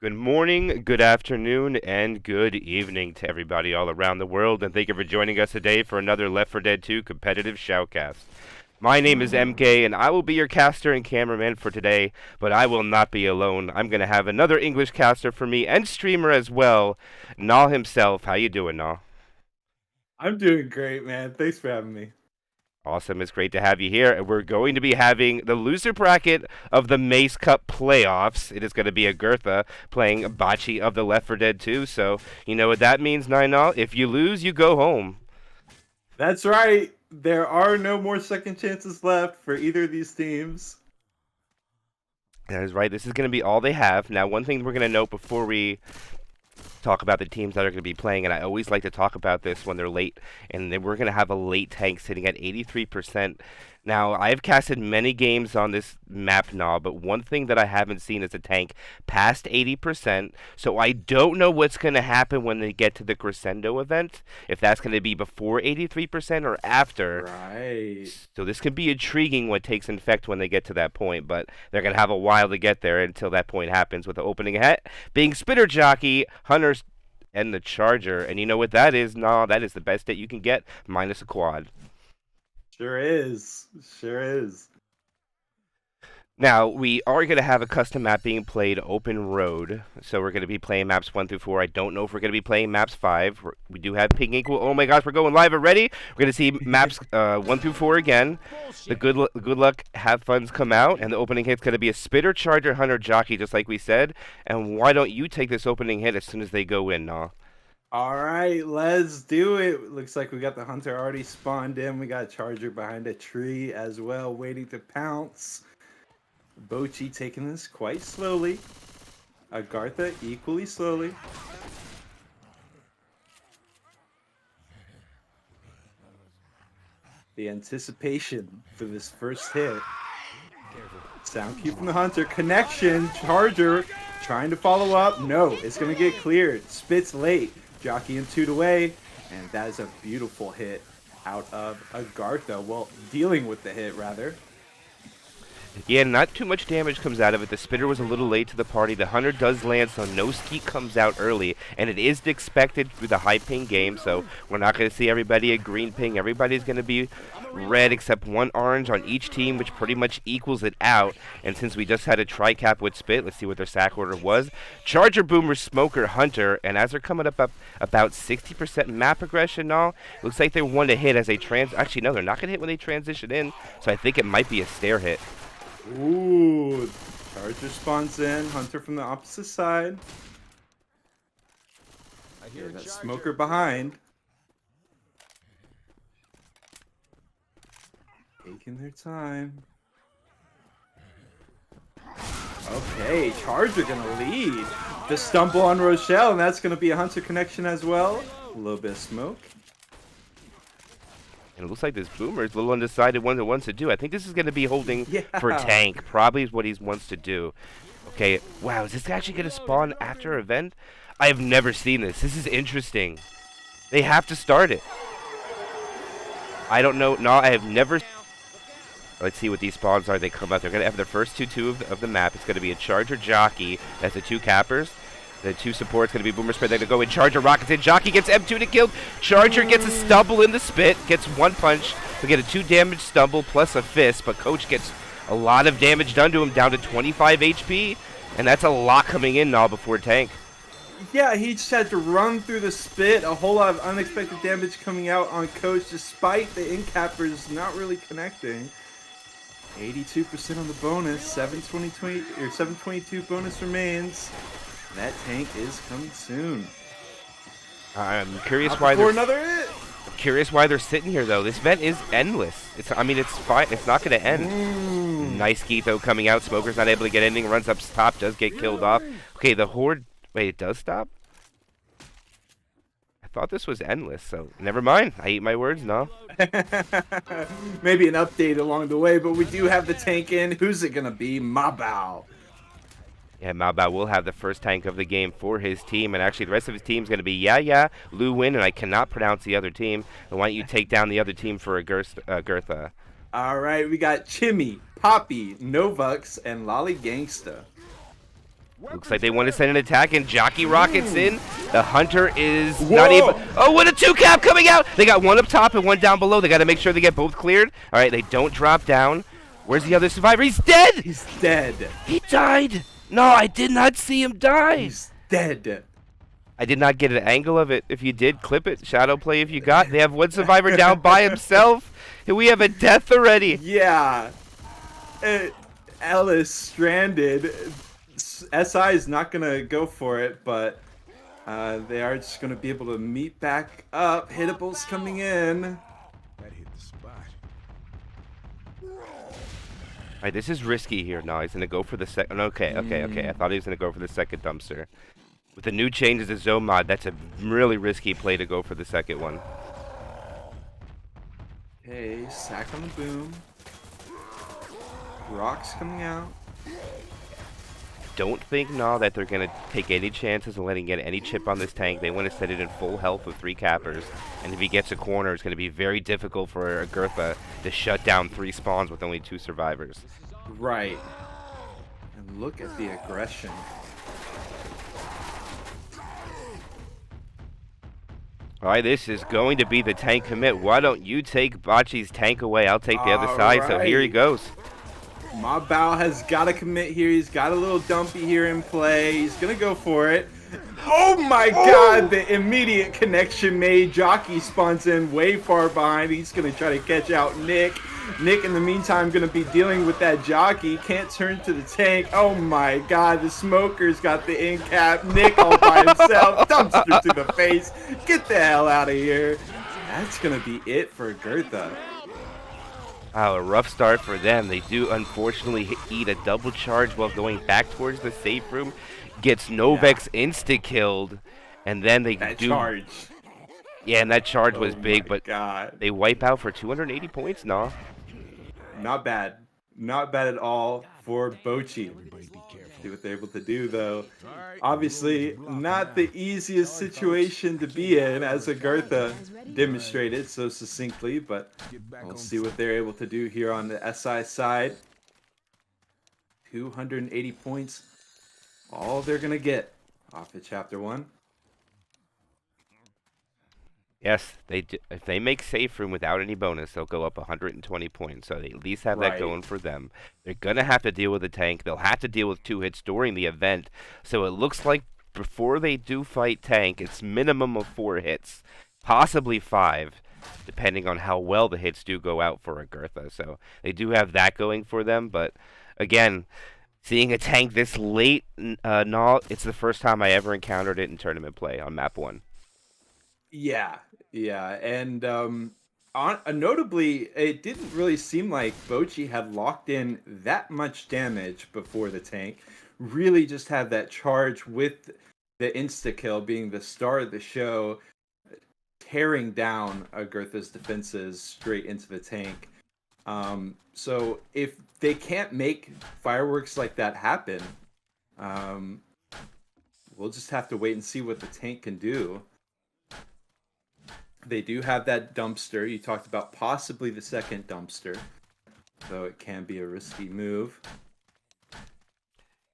Good morning, good afternoon, and good evening to everybody all around the world, and thank you for joining us today for another Left 4 Dead 2 competitive shoutcast. My name is MK, and I will be your caster and cameraman for today, but I will not be alone. I'm going to have another English caster for me and streamer as well, Nal himself. How you doing, Nal? I'm doing great, man. Thanks for having me. Awesome. It's great to have you here. And we're going to be having the loser bracket of the Mase Cup playoffs. It is going to be Agartha playing Bocchi of the Left 4 Dead 2. So, you know what that means, Nine All? If you lose, you go home. That's right. There are no more second chances left for either of these teams. That is right. This is going to be all they have. Now, one thing we're going to note before we talk about the teams that are going to be playing, and I always like to talk about this when they're late, and then we're going to have a late tank sitting at 83%. Now, I've casted many games on this map now, but one thing that I haven't seen is a tank past 80%, so I don't know what's going to happen when they get to the Crescendo event, if that's going to be before 83% or after. Right. So this can be intriguing what takes effect when they get to that point, but they're going to have a while to get there until that point happens with the opening hat being Spitter Jockey, Hunters, and the Charger. And you know what that is? No, that is the best that you can get, minus a quad. Sure is. Sure is. Now, we are going to have a custom map being played open road. So we're going to be playing maps 1 through 4. I don't know if we're going to be playing maps 5. We do have ping equal. Oh my gosh, we're going live already. We're going to see maps 1 through 4 again. The good luck, have fun's come out. And the opening hit's going to be a Spitter, Charger, Hunter, Jockey, just like we said. And why don't you take this opening hit as soon as they go in, Nah? All right, let's do it. Looks like we got the Hunter already spawned in. We got a Charger behind a tree as well, waiting to pounce. Bocchi taking this quite slowly. Agartha equally slowly. The anticipation for this first hit. Sound cue from the Hunter. Connection. Charger trying to follow up. No, it's going to get cleared. Spits late. Jockey and 2 away. And that is a beautiful hit out of Agartha. Well, dealing with the hit, rather. Yeah, not too much damage comes out of it. The Spitter was a little late to the party. The Hunter does land, so no skeet comes out early. And it is expected with a high ping game, so we're not going to see everybody at green ping. Everybody's going to be red except one orange on each team, which pretty much equals it out. And since we just had a tri-cap with Spit, let's see what their sack order was. Charger, Boomer, Smoker, Hunter, and as they're coming up about 60% map progression now, looks like they want to hit as they Actually, no, they're not going to hit when they transition in, so I think it might be a stair hit. Ooh, Charger spawns in. Hunter from the opposite side. I hear that Smoker behind. Taking their time. Okay, Charger gonna lead. The stumble on Rochelle, and that's gonna be a Hunter connection as well. A little bit of smoke. And it looks like this Boomer is a little undecided what he wants to do. I think this is going to be holding Yeah. for tank. Probably is what he wants to do. Okay, wow, is this actually going to spawn after event? I have never seen this. This is interesting. They have to start it. I don't know. No, I have never... Let's see what these spawns are. They come out. They're going to have their first two of the map. It's going to be a Charger Jockey. That's the 2 cappers. The 2 supports going to be Boomer Spit. They're going to go in. Charger rockets in. Jockey gets M2 to kill. Charger gets a stumble in the spit. Gets 1 punch. We get a 2 damage stumble plus a fist. But Coach gets a lot of damage done to him, down to 25 HP. And that's a lot coming in now before tank. Yeah, he just had to run through the spit. A whole lot of unexpected damage coming out on Coach, despite the incappers not really connecting. 82% on the bonus. 722 bonus remains. That tank is coming soon. I'm curious why they're another hit. I'm curious why they're sitting here though. This event is endless. It's fine. It's not going to end. Nice Geet though coming out. Smoker's not able to get anything. Runs up top. Does get killed off. Okay, the horde. Wait, it does stop. I thought this was endless. So never mind. I eat my words. No. Maybe an update along the way, but we do have the tank in. Who's it gonna be? Mabao. Yeah, Malbao will have the first tank of the game for his team, and actually the rest of his team is going to be Yeah, Lu Win, and I cannot pronounce the other team. And why don't you take down the other team for Agartha? All right, we got Chimmy, Poppy, Novux, and Lolly Gangsta. Looks like they want to send an attack, and Jockey rockets in. The Hunter is Whoa. not able. Oh, what a 2-cap coming out! They got one up top and one down below. They got to make sure they get both cleared. All right, they don't drop down. Where's the other survivor? He's dead! He's dead. He died! No, I did not see him die! He's dead. I did not get an angle of it. If you did, clip it. Shadow play if you got. They have one survivor down by himself. And we have a death already. Yeah. Ellis stranded. SI is not going to go for it, but they are just going to be able to meet back up. Hittables coming in. That hit the spot. All right, this is risky here. No, he's going to go for the second. Okay. I thought he was going to go for the second dumpster. With the new changes to zone mod, that's a really risky play to go for the second one. Okay, sack on the boom. Rocks coming out. Don't think now that they're going to take any chances of letting get any chip on this tank. They want to set it in full health with 3 cappers. And if he gets a corner, it's going to be very difficult for Agartha to shut down 3 spawns with only 2 survivors. Right. And look at the aggression. All right, this is going to be the tank commit. Why don't you take Bocchi's tank away? I'll take the other side. So here he goes. Ma Bao has got to commit here. He's got a little dumpy here in play. He's going to go for it. Oh my god, the immediate connection made. Jockey spawns in way far behind. He's going to try to catch out Nick. Nick, in the meantime, going to be dealing with that Jockey. Can't turn to the tank. Oh my god, the Smoker's got the in cap. Nick all by himself. Dumpster to the face. Get the hell out of here. That's going to be it for Agartha. Wow, a rough start for them. They do unfortunately eat a double charge while going back towards the safe room. Gets Novex insta-killed, and then they That do... charge. Yeah, and that charge was Oh big, my but God. they wipe out for 280 points? No. Not bad. Not bad at all for Bocchi. Everybody be careful. See what they're able to do, though. Obviously, not the easiest situation to be in, as Agartha demonstrated so succinctly, but we'll see what they're able to do here on the SI side. 280 points. All they're going to get off of Chapter 1. Yes, they do. If they make safe room without any bonus, they'll go up 120 points. So they at least have that Right. going for them. They're gonna have to deal with the tank. They'll have to deal with 2 hits during the event. So it looks like before they do fight tank, it's minimum of 4 hits, possibly 5, depending on how well the hits do go out for Agartha. So they do have that going for them. But again, seeing a tank this late, no, it's the first time I ever encountered it in tournament play on map 1. Yeah, and notably, it didn't really seem like Bocchi had locked in that much damage before the tank. Really just had that charge with the insta-kill being the star of the show, tearing down Agartha's defenses straight into the tank. So if they can't make fireworks like that happen, we'll just have to wait and see what the tank can do. They do have that dumpster. You talked about possibly the second dumpster, so it can be a risky move.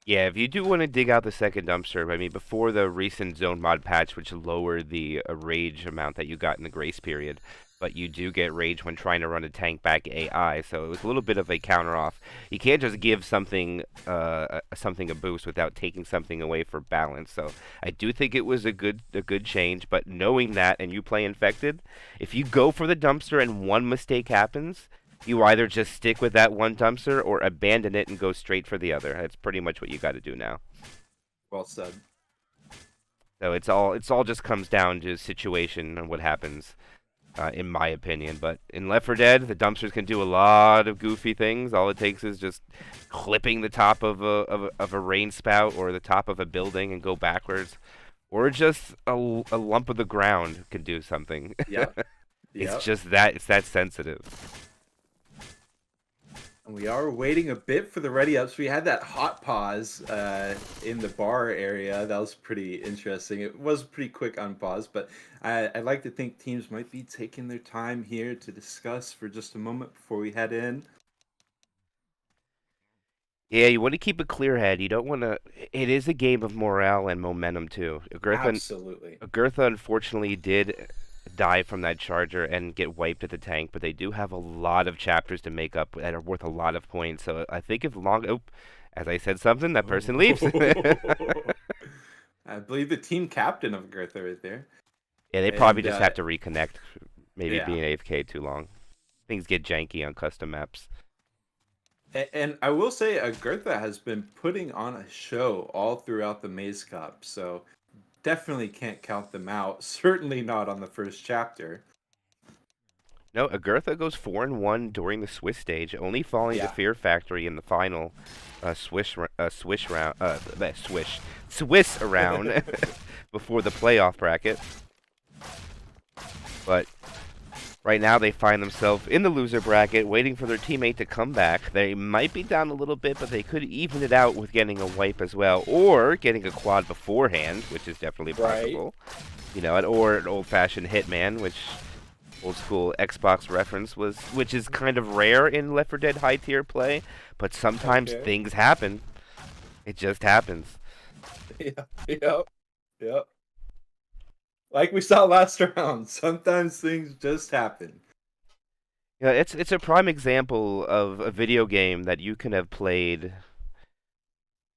Yeah, if you do want to dig out the second dumpster, I mean, before the recent zone mod patch, which lowered the rage amount that you got in the grace period, but you do get rage when trying to run a tank back AI, so it was a little bit of a counter-off. You can't just give something something a boost without taking something away for balance, so I do think it was a good change, but knowing that and you play Infected, if you go for the dumpster and one mistake happens, you either just stick with that one dumpster or abandon it and go straight for the other. That's pretty much what you got to do now. Well said. So it's all just comes down to situation and what happens, in my opinion. But in Left 4 Dead, the dumpsters can do a lot of goofy things. All it takes is just clipping the top of a rain spout or the top of a building and go backwards, or just a lump of the ground can do something. Yeah. It's just that sensitive. And we are waiting a bit for the ready ups. We had that hot pause in the bar area. That was pretty interesting. It was pretty quick unpause, but I like to think teams might be taking their time here to discuss for just a moment before we head in. Yeah, you want to keep a clear head. You don't want to. It is a game of morale and momentum too. Absolutely. Agartha unfortunately did die from that charger and get wiped at the tank, but they do have a lot of chapters to make up that are worth a lot of points. So I think if long, oh, as I said something, that person leaves. I believe the team captain of Agartha is there. Yeah, they probably And just have to reconnect. Maybe yeah. being AFK too long. Things get janky on custom maps. And I will say, Agartha has been putting on a show all throughout the Maze Cup, so definitely can't count them out. Certainly not on the first chapter. No, Agartha goes 4-1 during the Swiss stage, only falling to Yeah. Fear Factory in the final Swiss round before the playoff bracket. But right now they find themselves in the loser bracket, waiting for their teammate to come back. They might be down a little bit, but they could even it out with getting a wipe as well, or getting a quad beforehand, which is definitely possible. You know, or an old-fashioned hitman, which old school Xbox reference was, which is kind of rare in Left 4 Dead high tier play, but sometimes things happen. It just happens. Yep. Like we saw last round, sometimes things just happen. Yeah, it's a prime example of a video game that you can have played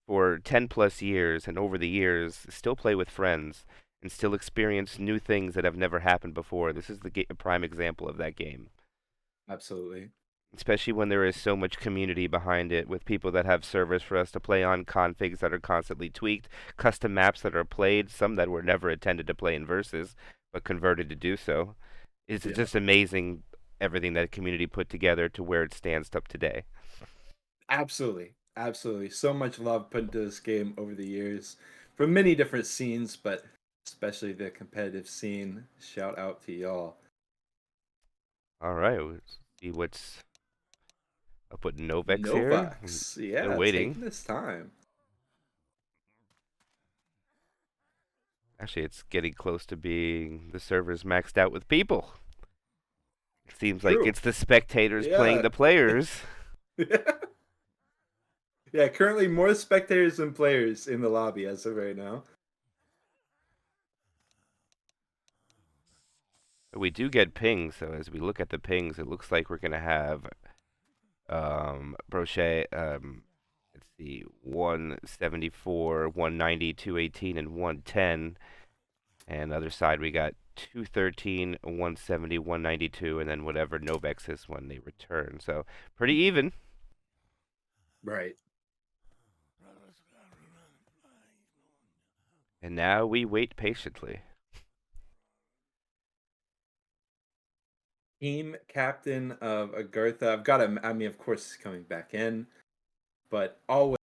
for 10 plus years and over the years still play with friends and still experience new things that have never happened before. This is the prime example of that game. Absolutely. Especially when there is so much community behind it, with people that have servers for us to play on, configs that are constantly tweaked, custom maps that are played, some that were never intended to play in Versus, but converted to do so. It's just amazing everything that community put together to where it stands up today. Absolutely. So much love put into this game over the years from many different scenes, but especially the competitive scene. Shout out to y'all. All right, let's see what's up with Novex here. Novax, yeah, Still waiting. taking this time. Actually, it's getting close to being the servers maxed out with people. It seems like it's the spectators playing the players. Yeah, currently more spectators than players in the lobby as of right now. We do get pings, so as we look at the pings, it looks like we're going to have Brochet, let's see, 174, 190, 218, and 110. And other side, we got 213, 170, 192, and then whatever Novex is when they return. So pretty even. Right. And now we wait patiently. Team captain of Agartha. I've got him. I mean, of course, he's coming back in, but always.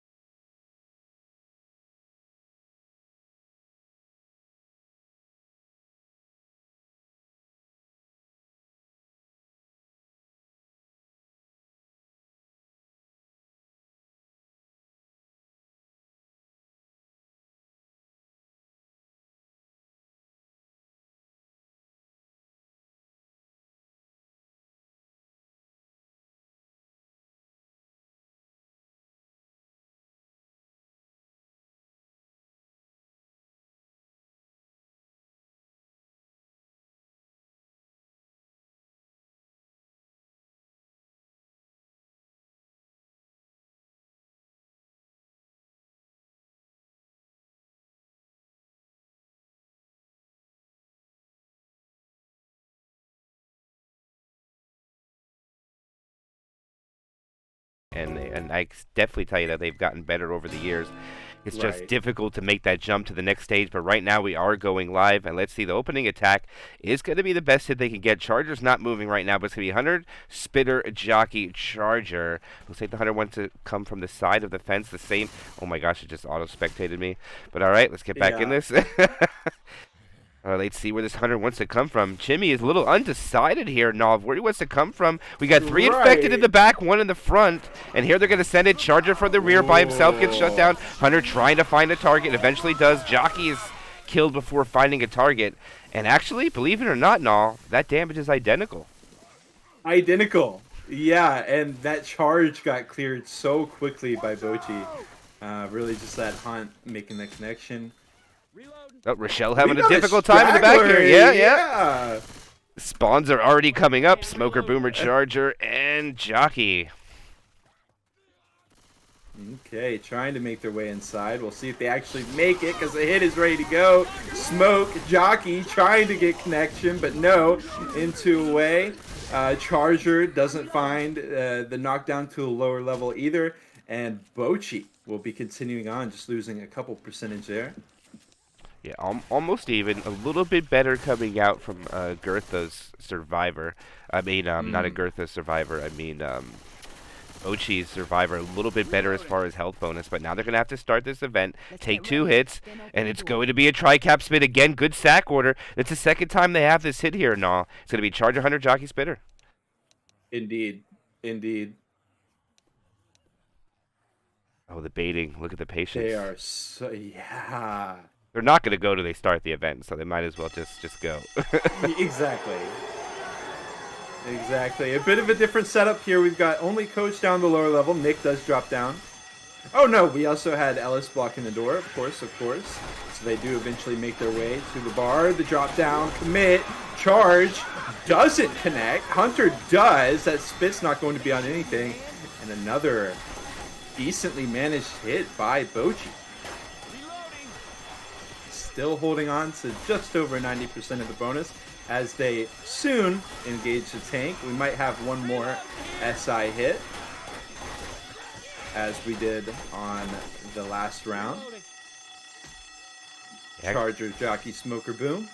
And I definitely tell you that they've gotten better over the years. It's just difficult to make that jump to the next stage, but right now we are going live, and let's see, the opening attack is going to be the best hit they can get. Charger's not moving right now, but it's going to be Hunter, Spitter, Jockey, Charger. Looks like the Hunter wants to come from the side of the fence, the same. Oh my gosh, it just auto-spectated me. But all right, let's get back in this. Let's see where this Hunter wants to come from. Jimmy is a little undecided here, Nov. Where he wants to come from. We got 3 infected in the back, 1 in the front. And here they're going to send it. Charger from the rear by himself gets shut down. Hunter trying to find a target. Eventually does. Jockey is killed before finding a target. And actually, believe it or not, Nov, that damage is identical. Identical. Yeah, and that charge got cleared so quickly by Bocchi. Really just that Hunt making the connection. Oh, Rochelle We having a got difficult time in the back straggler, here. Yeah, yeah. yeah. Spawns are already coming up. Smoker, Boomer, Charger, and Jockey. Okay, trying to make their way inside. We'll see if they actually make it because the hit is ready to go. Smoke, Jockey trying to get connection, but no, into away. Charger doesn't find the knockdown to a lower level either. And Bocchi will be continuing on, just losing a couple percentage there. Yeah, almost even. A little bit better coming out from Agartha's Survivor. I mean, not Agartha's Survivor. I mean, Bocchi's Survivor. A little bit better as far as health bonus. But now they're going to have to start this event, take 2 hits, and it's going to be a tri-cap spin again. Good sack order. It's the second time they have this hit here now. It's going to be Charger, Hunter, Jockey, Spitter. Indeed. Indeed. Oh, the baiting. Look at the patience. They are so... Yeah. They're not going to go till they start the event, so they might as well just go. Exactly. Exactly. A bit of a different setup here. We've got only Coach down the lower level. Nick does drop down. Oh, no. We also had Ellis blocking the door, of course, of course. So they do eventually make their way to the bar. The drop down, commit, charge. Doesn't connect. Hunter does. That spit's not going to be on anything. And another decently managed hit by Bocchi. Still holding on to just over 90% of the bonus as they soon engage the tank. We might have one more SI hit as we did on the last round. Charger, Jockey, Smoker, Boom.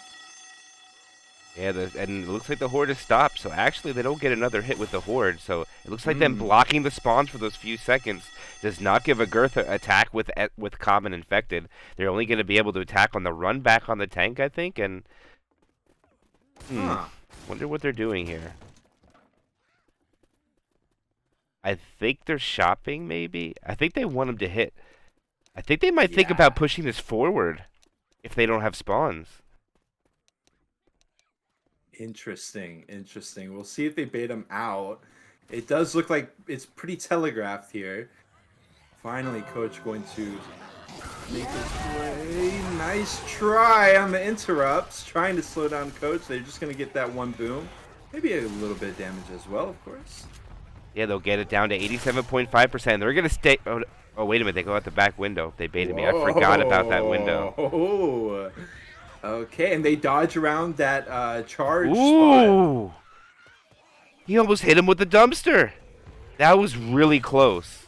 Yeah, and it looks like the Horde has stopped, so actually they don't get another hit with the Horde, so it looks like them blocking the spawns for those few seconds does not give Agartha attack with Common Infected. They're only going to be able to attack on the run back on the tank, I think, and... Wonder what they're doing here. I think they're shopping, maybe? I think they want him to hit. I think they might think about pushing this forward if they don't have spawns. Interesting, interesting. We'll see if they bait him out. It does look like it's pretty telegraphed here. Finally, Coach going to make his play. Nice try on the interrupts. Trying to slow down Coach. They're just going to get that one boom. Maybe a little bit of damage as well, of course. Yeah, they'll get it down to 87.5%. They're going to stay... Oh, wait a minute. They go out the back window. They baited me. I forgot about that window. Oh. Okay, and they dodge around that charge Ooh. spot. He almost hit him with the dumpster. That was really close.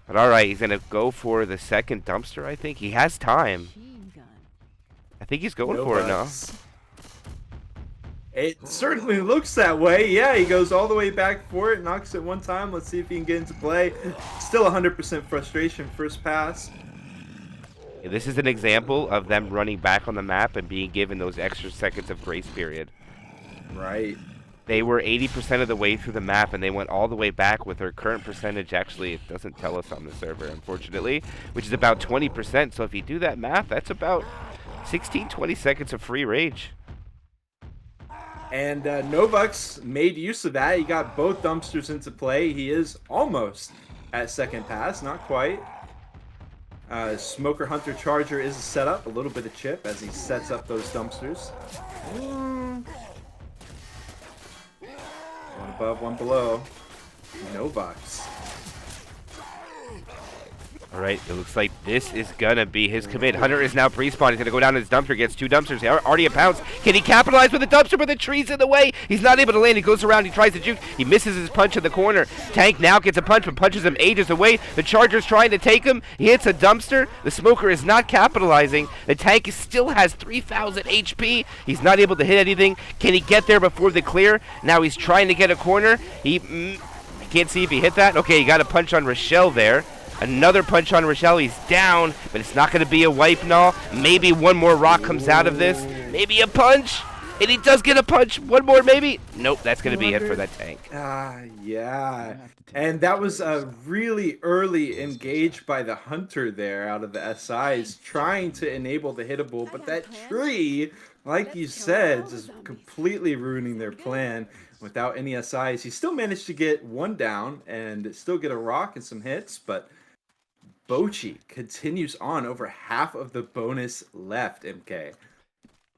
But all right, he's going to go for the second dumpster, I think. He has time. I think he's going for it now. It certainly looks that way. Yeah, he goes all the way back for it, knocks it one time. Let's see if he can get into play. Still 100% frustration. First pass. This is an example of them running back on the map and being given those extra seconds of grace period. Right. They were 80% of the way through the map, and they went all the way back with their current percentage. Actually, it doesn't tell us on the server, unfortunately, which is about 20%. So if you do that math, that's about 16, 20 seconds of free rage. And Novux made use of that. He got both dumpsters into play. He is almost at second pass, not quite. Smoker, Hunter, Charger is a setup. A little bit of chip as he sets up those dumpsters. One above, one below. No box. All right, it looks like this is going to be his commit. Hunter is now pre-spawned. He's going to go down to his dumpster, gets 2 dumpsters. Already a pounce. Can he capitalize with the dumpster, but the tree's in the way? He's not able to land. He goes around. He tries to juke. He misses his punch in the corner. Tank now gets a punch, but punches him ages away. The Charger's trying to take him. He hits a dumpster. The Smoker is not capitalizing. The Tank still has 3,000 HP. He's not able to hit anything. Can he get there before the clear? Now he's trying to get a corner. I can't see if he hit that. Okay, he got a punch on Rochelle there. Another punch on Rochelle. He's down, but it's not going to be a wipe and all. Maybe one more rock comes out of this. Maybe a punch. And he does get a punch. One more, maybe. Nope, that's going to be it for that Tank. Yeah. And that was a really early engage by the Hunter there out of the SIs, trying to enable the hittable. But that tree, like you said, just completely ruining their plan. without any SIs. He still managed to get one down and still get a rock and some hits, but Bocchi continues on over half of the bonus left, MK.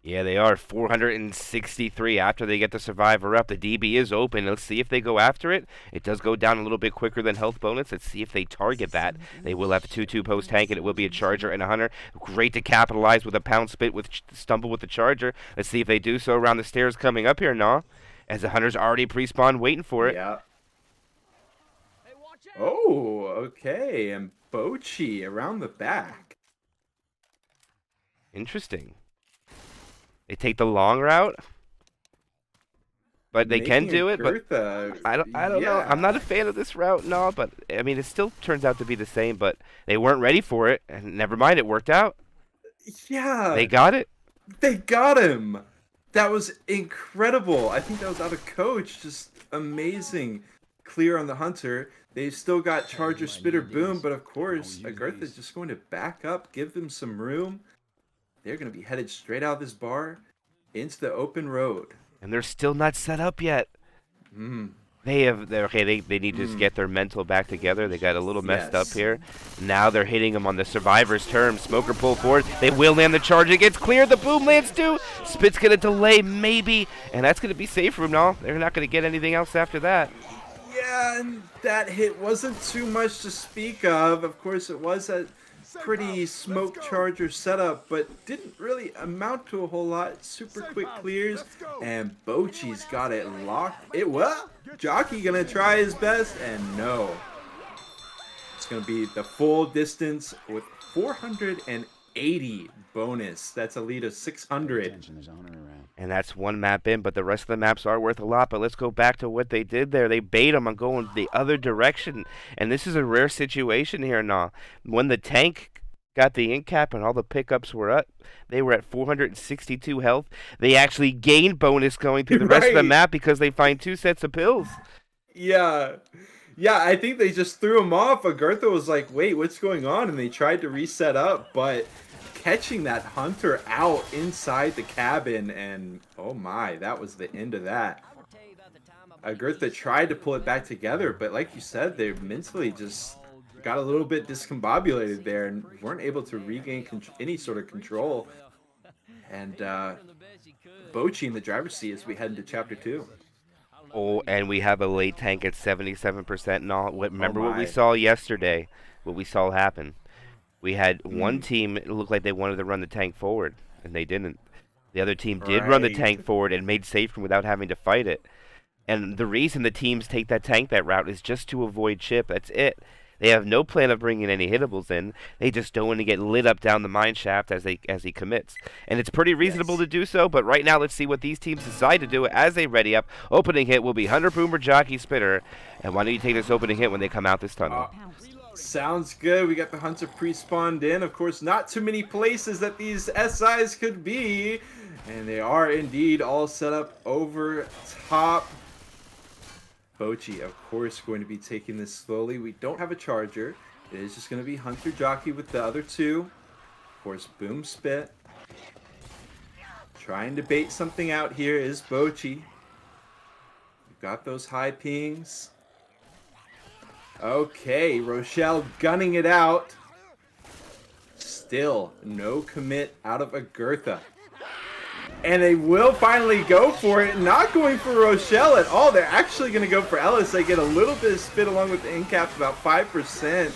Yeah, they are 463 after they get the survivor up. The DB is open. Let's see if they go after it. It does go down a little bit quicker than health bonus. Let's see if they target that. They will have a 2-2 post tank, and it will be a charger and a hunter. Great to capitalize with a pound spit with stumble with the charger. Let's see if they do so around the stairs coming up here now, as the hunter's already pre-spawned waiting for it. Yeah. Oh, okay. And Bocchi around the back. Interesting. They take the long route, but they can do it. Agartha, But I don't know. I'm not a fan of this route, no. But I mean, it still turns out to be the same. But they weren't ready for it, and never mind, it worked out. Yeah. They got it. They got him. That was incredible. I think that was out of coach. Just amazing. Clear on the hunter. They've still got charger, spitter, boom, but of course, Agartha's just going to back up, give them some room. They're going to be headed straight out of this bar into the open road. And they're still not set up yet. They need to just get their mental back together. They got a little messed up here. Now they're hitting them on the survivor's term. Smoker pull forward. They will land the charge. It gets clear. The boom lands too. Spit's going to delay maybe. And that's going to be safe from now. They're not going to get anything else after that. Yeah, and that hit wasn't too much to speak of. Of course, it was a pretty smoke charger setup, but didn't really amount to a whole lot. Super quick clears, and Bocchi's got it locked. Jockey gonna try his best, and no. It's gonna be the full distance with 480 bonus. That's a lead of 600. And that's one map in, but the rest of the maps are worth a lot. But let's go back to what they did there. They bait them on going the other direction. And this is a rare situation here now. When the tank got the ink cap and all the pickups were up, they were at 462 health. They actually gained bonus going through the rest of the map because they find 2 sets of pills. Yeah. Yeah, I think they just threw him off. Agartha was like, wait, what's going on? And they tried to reset up, but catching that hunter out inside the cabin, and oh my, that was the end of that. Agartha tried to pull it back together, but like you said, they mentally just got a little bit discombobulated there and weren't able to regain any sort of control. And Bocchi in the driver's seat as we head into chapter 2. Oh, and we have a late tank at 77% now. Remember what we my. saw yesterday, what we saw happen. We had one team, it looked like they wanted to run the tank forward, and they didn't. The other team did run the tank forward and made safe without having to fight it. And the reason the teams take that route is just to avoid chip. That's it. They have no plan of bringing any hittables in. They just don't want to get lit up down the mine shaft as he commits. And it's pretty reasonable to do so, but right now let's see what these teams decide to do as they ready up. Opening hit will be Hunter, Boomer, Jockey, Spitter. And why don't you take this opening hit when they come out this tunnel? Sounds good. We got the hunter pre-spawned in. Of course, not too many places that these SIs could be. And they are indeed all set up over top. Bocchi, of course, going to be taking this slowly. We don't have a charger. It is just going to be Hunter Jockey with the other 2. Of course, Boom Spit. Trying to bait something out here is Bocchi. We've got those high pings. Okay, Rochelle gunning it out. Still no commit out of Agartha. And they will finally go for it. Not going for Rochelle at all. They're actually going to go for Ellis. They get a little bit of spit along with the end cap, about 5%.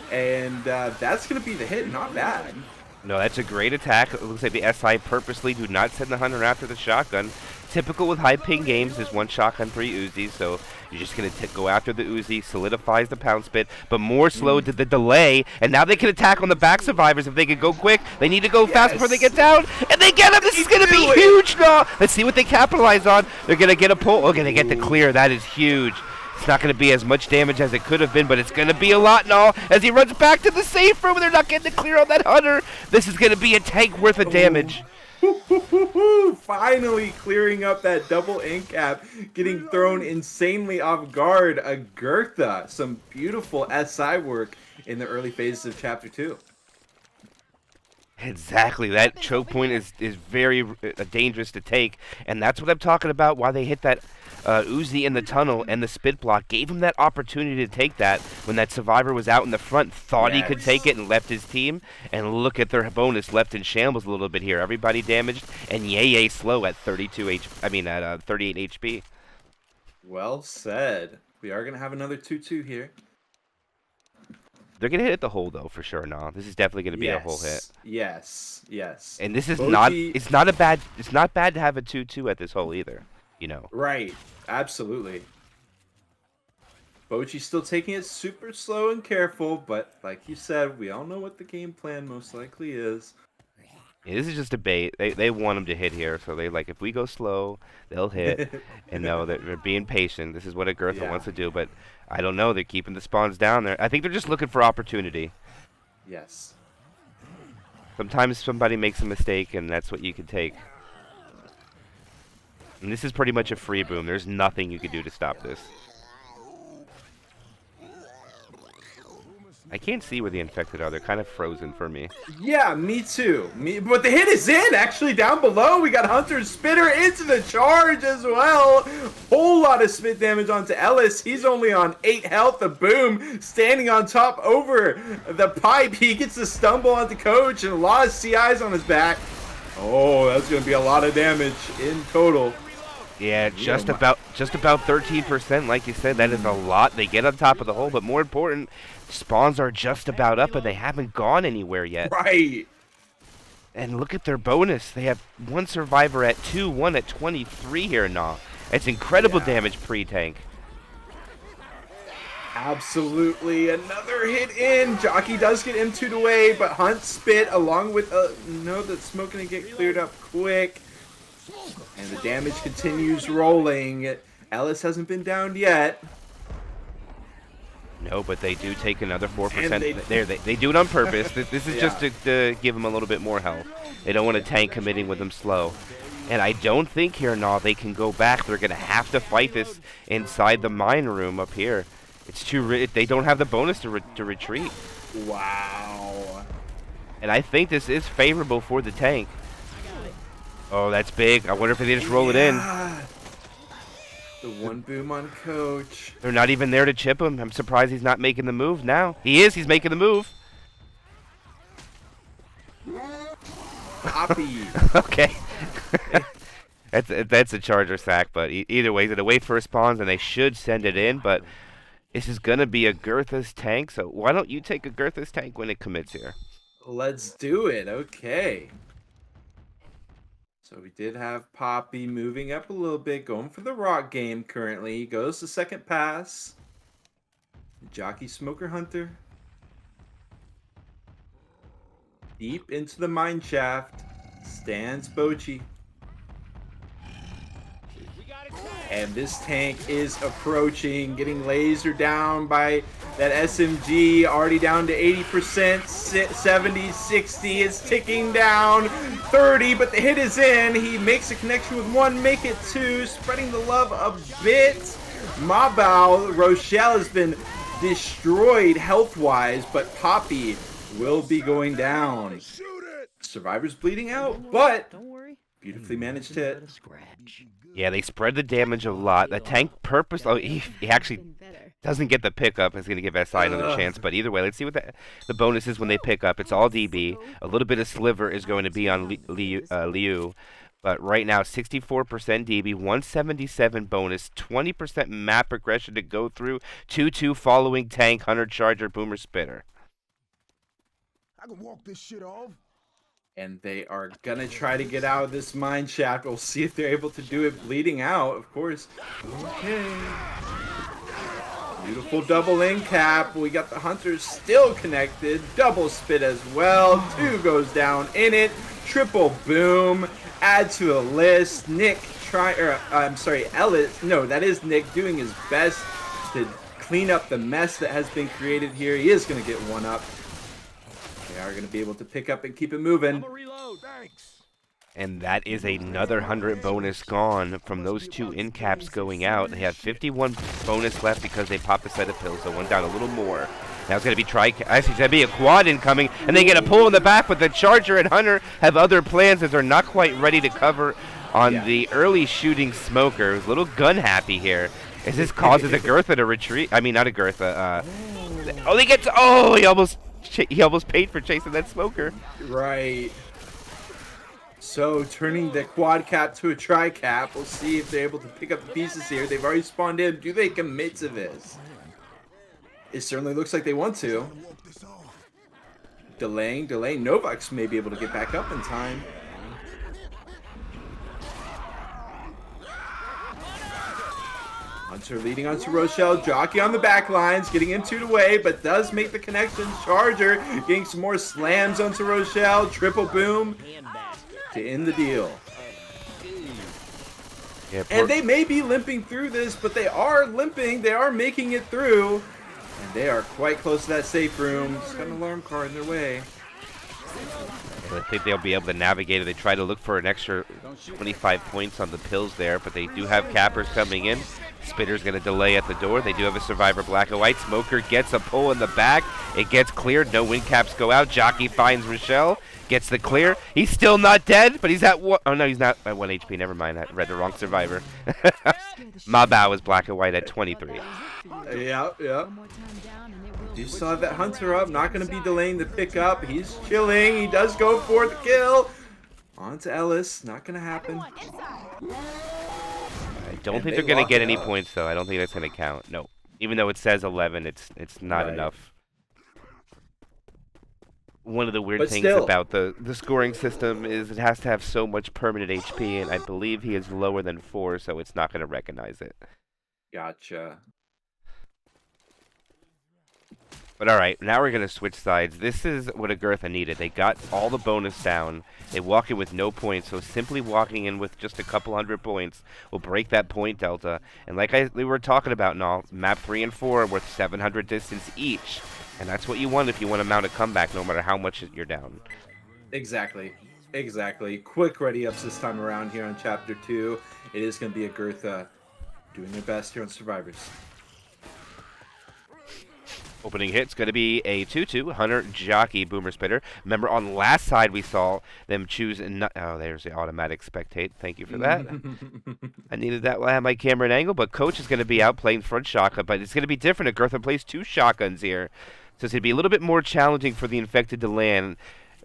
And that's going to be the hit. Not bad. No, that's a great attack. It looks like the SI purposely do not send the hunter after the shotgun. Typical with high ping games is 1 shotgun, 3 Uzis, so you're just going to go after the Uzi, solidifies the pound spit, but more slow to the delay, and now they can attack on the back survivors if they can go quick. They need to go fast before they get down, and they get him! This is going to be huge now! Let's see what they capitalize on. They're going to get a pull. Okay, they get the clear. That is huge. It's not going to be as much damage as it could have been, but it's going to be a lot now as he runs back to the safe room, and they're not getting the clear on that hunter. This is going to be a tank worth of damage. Finally clearing up that double ink cap, getting thrown insanely off guard. Agartha, some beautiful SI work in the early phases of chapter 2. Exactly. That choke point is very dangerous to take, and that's what I'm talking about. Why they hit that Uzi in the tunnel and the spit block gave him that opportunity to take that when that survivor was out in the front, thought he could take Yes. it and left his team. And look at their bonus left in shambles a little bit here. Everybody damaged and yay slow at 38 HP. Well said. We are gonna have another 2-2 here. They're gonna hit the hole though for sure. No, this is definitely gonna be a hole hit. Yes. Yes. And this is Bocchi- it's not a bad. It's not bad to have a 2-2 at this hole either. You know. Right. Absolutely. Bocchi's still taking it super slow and careful, but like you said, we all know what the game plan most likely is. Yeah, this is just a bait. They want him to hit here, so they like if we go slow, they'll hit. And no, they're being patient. This is what Agartha Yeah. wants to do, but I don't know. They're keeping the spawns down there. I think they're just looking for opportunity. Yes. Sometimes somebody makes a mistake, and that's what you can take. And this is pretty much a free boom. There's nothing you can do to stop this. I can't see where the infected are. They're kind of frozen for me. Yeah, me too. But the hit is in, actually, down below. We got Hunter's Spitter into the charge as well. Whole lot of spit damage onto Ellis. He's only on 8 health. The Boom standing on top over the pipe. He gets the stumble onto Coach and a lot of CIs on his back. Oh, that's going to be a lot of damage in total. Yeah, just about 13%, like you said. That is a lot. They get on top of the hole, but more important, spawns are just about up, and they haven't gone anywhere yet. Right. And look at their bonus. They have one survivor at 2, one at 23 here now. It's incredible damage pre-tank. Absolutely. Another hit in. Jockey does get M2'd away, but Hunt spit along with no, the smoke gonna get cleared up quick. And the damage continues rolling. Ellis hasn't been downed yet. No, but they do take another 4%. And They do it on purpose. This is just Yeah. to give them a little bit more health. They don't want to tank committing with them slow. And I don't think here, they can go back. They're going to have to fight this inside the mine room up here. It's too. They don't have the bonus to retreat. Wow. And I think this is favorable for the tank. Oh, that's big. I wonder if they just roll it in. The one boom on Coach. They're not even there to chip him. I'm surprised he's not making the move now. He is. He's making the move. Poppy. Okay. That's a Charger sack, but either way, they wait for response, and they should send it in, but this is going to be Agartha's tank, so why don't you take Agartha's tank when it commits here? Let's do it. Okay. So we did have Poppy moving up a little bit, going for the rock game currently. He goes to second pass. Jockey Smoker Hunter. Deep into the mine shaft stands Bocchi. And this tank is approaching, getting lasered down by that SMG, already down to 80%, 70, 60, it's ticking down, 30, but the hit is in. He makes a connection with 1, make it 2, spreading the love a bit. Mabao, Rochelle has been destroyed health-wise, but Poppy will be going down. Survivor's bleeding out, but beautifully managed hit. Yeah, they spread the damage a lot. The tank he actually doesn't get the pickup. It's going to give SI another chance. But either way, let's see what the bonus is when they pick up. It's all DB. A little bit of sliver is going to be on Liu. But right now, 64% DB, 177 bonus, 20% map progression to go through, 2-2 following tank, Hunter Charger, Boomer Spitter. I can walk this shit off. And they are gonna try to get out of this mine shaft. We'll see if they're able to do it bleeding out, of course. Okay. Beautiful double in cap. We got the Hunters still connected. Double spit as well. 2 goes down in it. Triple boom. Add to the list. Ellis. No, that is Nick doing his best to clean up the mess that has been created here. He is gonna get one up. They are going to be able to pick up and keep it moving. And that is another 100 bonus gone from those 2 in caps going out. They have 51 bonus left because they popped a set of pills, so one down a little more. Now it's going to be actually it's going to be a quad incoming, and they get a pull in the back, but the Charger and Hunter have other plans as they're not quite ready to cover on the early shooting Smoker. Who's a little gun happy here, as this causes Agartha to retreat. I mean, not Agartha. He almost paid for chasing that Smoker. Right. So turning the quad cap to a tri cap. We'll see if they're able to pick up the pieces here. They've already spawned in. Do they commit to this? It certainly looks like they want to. Delaying. Novax may be able to get back up in time. Hunter leading onto Rochelle. Jockey on the back lines, getting him 2 away, but does make the connection. Charger getting some more slams onto Rochelle. Triple boom to end the deal. Yeah, and they may be limping through this, but they are limping. They are making it through. And they are quite close to that safe room. Just got an alarm car in their way. I think they'll be able to navigate it. They try to look for an extra 25 points on the pills there, but they do have cappers coming in. Spitter's going to delay at the door. They do have a survivor, black and white. Smoker gets a pull in the back. It gets cleared. No wind caps go out. Jockey finds Rochelle. Gets the clear. He's still not dead, but he's at one. Oh, no, he's not at 1 HP. Never mind. I read the wrong survivor. Mabao is black and white at 23. Yeah. You saw that Hunter up. Not going to be delaying the pickup. He's chilling. He does go for the kill. On to Ellis. Not going to happen. I don't think they're going to get any points, though. I don't think that's going to count. No. Even though it says 11, it's not enough. One of the weird things about the scoring system is it has to have so much permanent HP, and I believe he is lower than 4, so it's not going to recognize it. Gotcha. But alright, now we're going to switch sides. This is what Agartha needed. They got all the bonus down. They walk in with no points, so simply walking in with just a couple hundred points will break that point delta. And like we were talking about now, map 3 and 4 are worth 700 distance each. And that's what you want if you want to mount a comeback, no matter how much you're down. Exactly. Quick ready ups this time around here on Chapter 2. It is going to be Agartha doing their best here on Survivors. Opening hit's going to be a 2-2, Hunter, Jockey, Boomer, Spitter. Remember, on last side, we saw them choose... Oh, there's the automatic spectate. Thank you for that. I needed that while I had my camera in angle, but Coach is going to be out playing front shotgun, but it's going to be different. Agartha plays 2 shotguns here, so it's going to be a little bit more challenging for the Infected to land,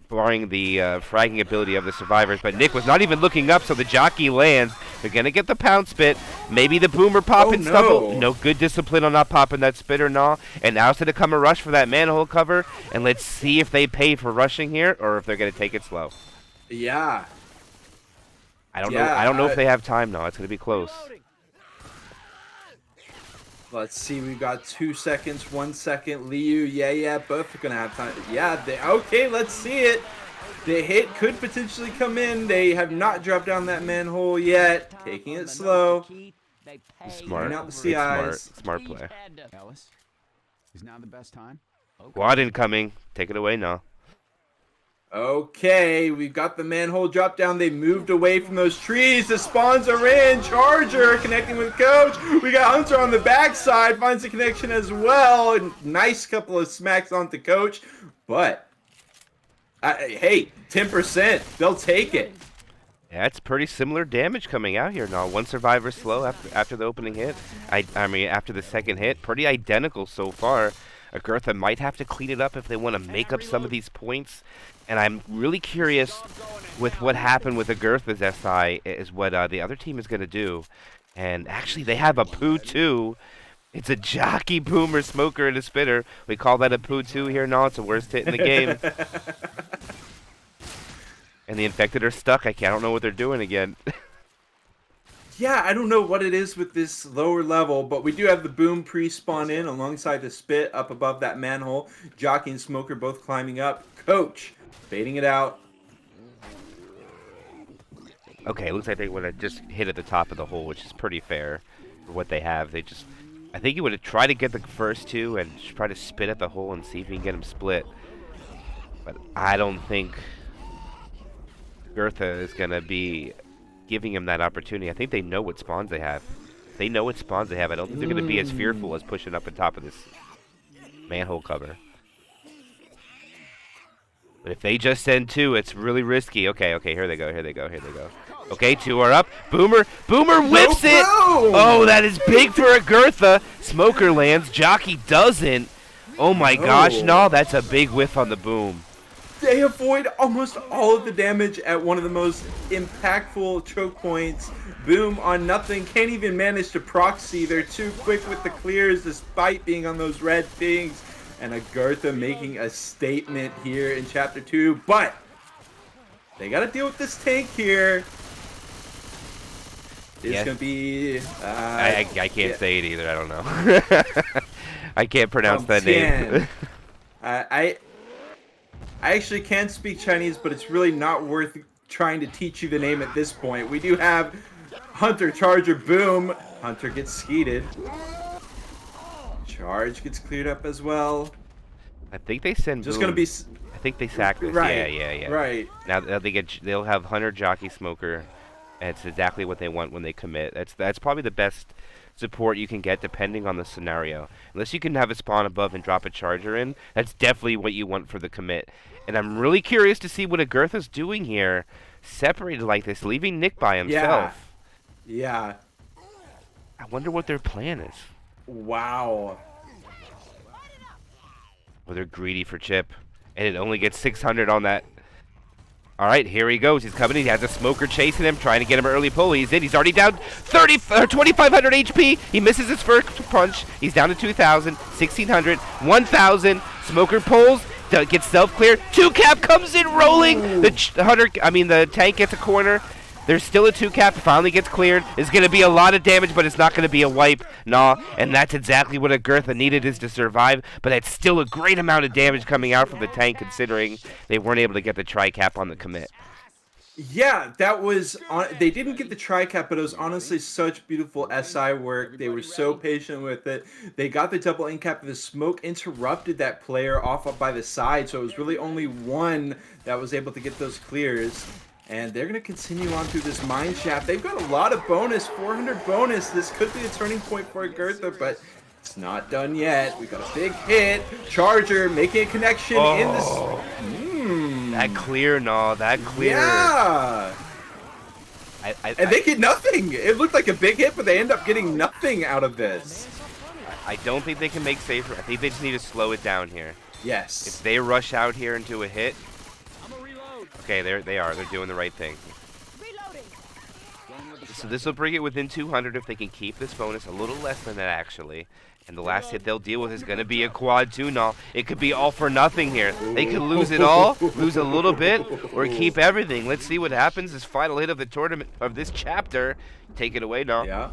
barring the fragging ability of the survivors. But Nick was not even looking up, so the Jockey lands. They're going to get the pound spit. Maybe the Boomer pop and stumble. No good discipline on not popping that spit or no. And now it's going to come a rush for that manhole cover. And let's see if they pay for rushing here or if they're going to take it slow. Yeah. I don't know. I don't know if they have time now. It's going to be close. Let's see, we've got 2 seconds, 1 second. Liu, both are gonna have time. Okay, let's see it. The hit could potentially come in. They have not dropped down that manhole yet. Taking it slow. Smart. Out the CIs. Smart play. Ellis, is now the best time? Quad incoming. Take it away now. Okay, we've got the manhole drop down. They moved away from those trees. The spawns are in. Charger connecting with Coach. We got Hunter on the backside. Finds the connection as well. And nice couple of smacks onto Coach. But, hey, 10%. They'll take it. Yeah, it's pretty similar damage coming out here now. 1 survivor slow after the opening hit. I mean, after the second hit. Pretty identical so far. Agartha might have to clean it up if they want to make up some of these points. And I'm really curious with what happened with Agartha's SI is what the other team is going to do. And actually, they have a Poo 2. It's a Jockey, Boomer, Smoker, and a Spitter. We call that a Poo 2 here now. It's the worst hit in the game. And the Infected are stuck. I don't know what they're doing again. Yeah, I don't know what it is with this lower level, but we do have the Boom pre-spawn in alongside the Spit up above that manhole. Jockey and Smoker both climbing up. Coach baiting it out. Okay, it looks like they would have just hit at the top of the hole, which is pretty fair for what they have. I think he would have tried to get the first 2 and try to spit at the hole and see if he can get them split. But I don't think Agartha is going to be giving him that opportunity. I think they know what spawns they have. I don't think they're going to be as fearful as pushing up on top of this. Manhole cover. But if they just send 2, it's really risky. Okay, here they go. Okay, 2 are up. Boomer whiffs it! Oh, that is big for Agartha. Smoker lands. Jockey doesn't. Oh my gosh, no, that's a big whiff on the boom. They avoid almost all of the damage at one of the most impactful choke points. Boom on nothing. Can't even manage to proxy. They're too quick with the clears despite being on those red pings. And Agartha making a statement here in Chapter 2. But they got to deal with this tank here. It's going to be... I can't say it either. I don't know. I can't pronounce that name. I actually can speak Chinese, but it's really not worth trying to teach you the name at this point. We do have Hunter, Charger, Boom. Hunter gets skeeted. Charge gets cleared up as well. I think they send Just Boom. gonna be... I think they sack this. Right. Yeah. Right. Now they'll have Hunter, Jockey, Smoker. And it's exactly what they want when they commit. That's probably the best support you can get depending on the scenario. Unless you can have a spawn above and drop a charger in, that's definitely what you want for the commit. And I'm really curious to see what Agartha's doing here, separated like this, leaving Nick by himself. Yeah. I wonder what their plan is. Wow. Well, they're greedy for chip, and it only gets 600 on that. All right, here he goes. He's coming in. He has a Smoker chasing him, trying to get him early pull. He's in. He's already down 2,500 HP. He misses his first punch. He's down to 2,000, 1,600, 1,000. Smoker pulls, gets self-clear. 2-cap comes in rolling. The tank gets a corner. There's still a 2-cap. Finally gets cleared. It's going to be a lot of damage, but it's not going to be a wipe. Nah, and that's exactly what Agartha needed is to survive. But that's still a great amount of damage coming out from the tank, considering they weren't able to get the tri-cap on the commit. Yeah, that was... they didn't get the tri-cap, but it was honestly such beautiful SI work. They were so patient with it. They got the double in-cap. The smoke interrupted that player off up by the side, so it was really only one that was able to get those clears. And they're going to continue on through this mine shaft. They've got a lot of bonus, 400 bonus. This could be a turning point for Agartha, but it's not done yet. We got a big hit. Charger making a connection in this. That clear, that clear. Yeah. And they get nothing. It looked like a big hit, but they end up getting nothing out of this. I don't think they can make safer. I think they just need to slow it down here. Yes. If they rush out here into a hit. Okay, they are. They're doing the right thing. So this will bring it within 200 if they can keep this bonus. A little less than that, actually. And the last hit they'll deal with is going to be a quad 2 null. It could be all for nothing here. They could lose it all, lose a little bit, or keep everything. Let's see what happens. This final hit of the tournament, of this chapter. Take it away, null. Yeah.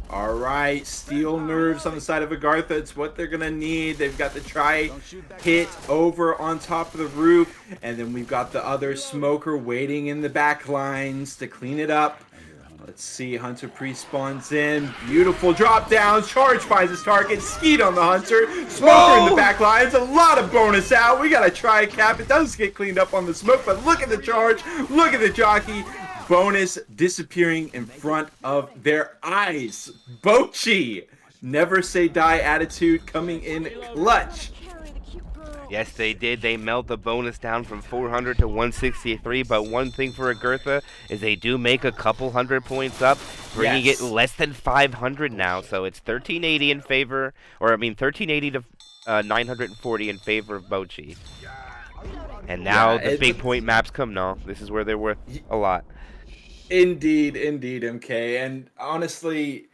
All right, steel nerves on the side of Agartha. It's what they're going to need. They've got the tri-hit over on top of the roof. And then we've got the other Smoker waiting in the back lines to clean it up. Let's see, Hunter pre-spawns in. Beautiful drop down. Charge finds his target. Skeet on the Hunter. Smoker in the back lines. A lot of bonus out. We got a tri-cap. It does get cleaned up on the smoke, but look at the charge. Look at the jockey. Bonus disappearing in front of their eyes. Bocchi, never say die attitude coming in clutch. Yes, they did. They melt the bonus down from 400 to 163. But one thing for Agartha is they do make a couple hundred points up, bringing it less than 500 now. So it's 1380 in favor, 1380 to 940 in favor of Bocchi. And now the big point maps come. No, this is where they're worth a lot. Indeed, MK. And honestly,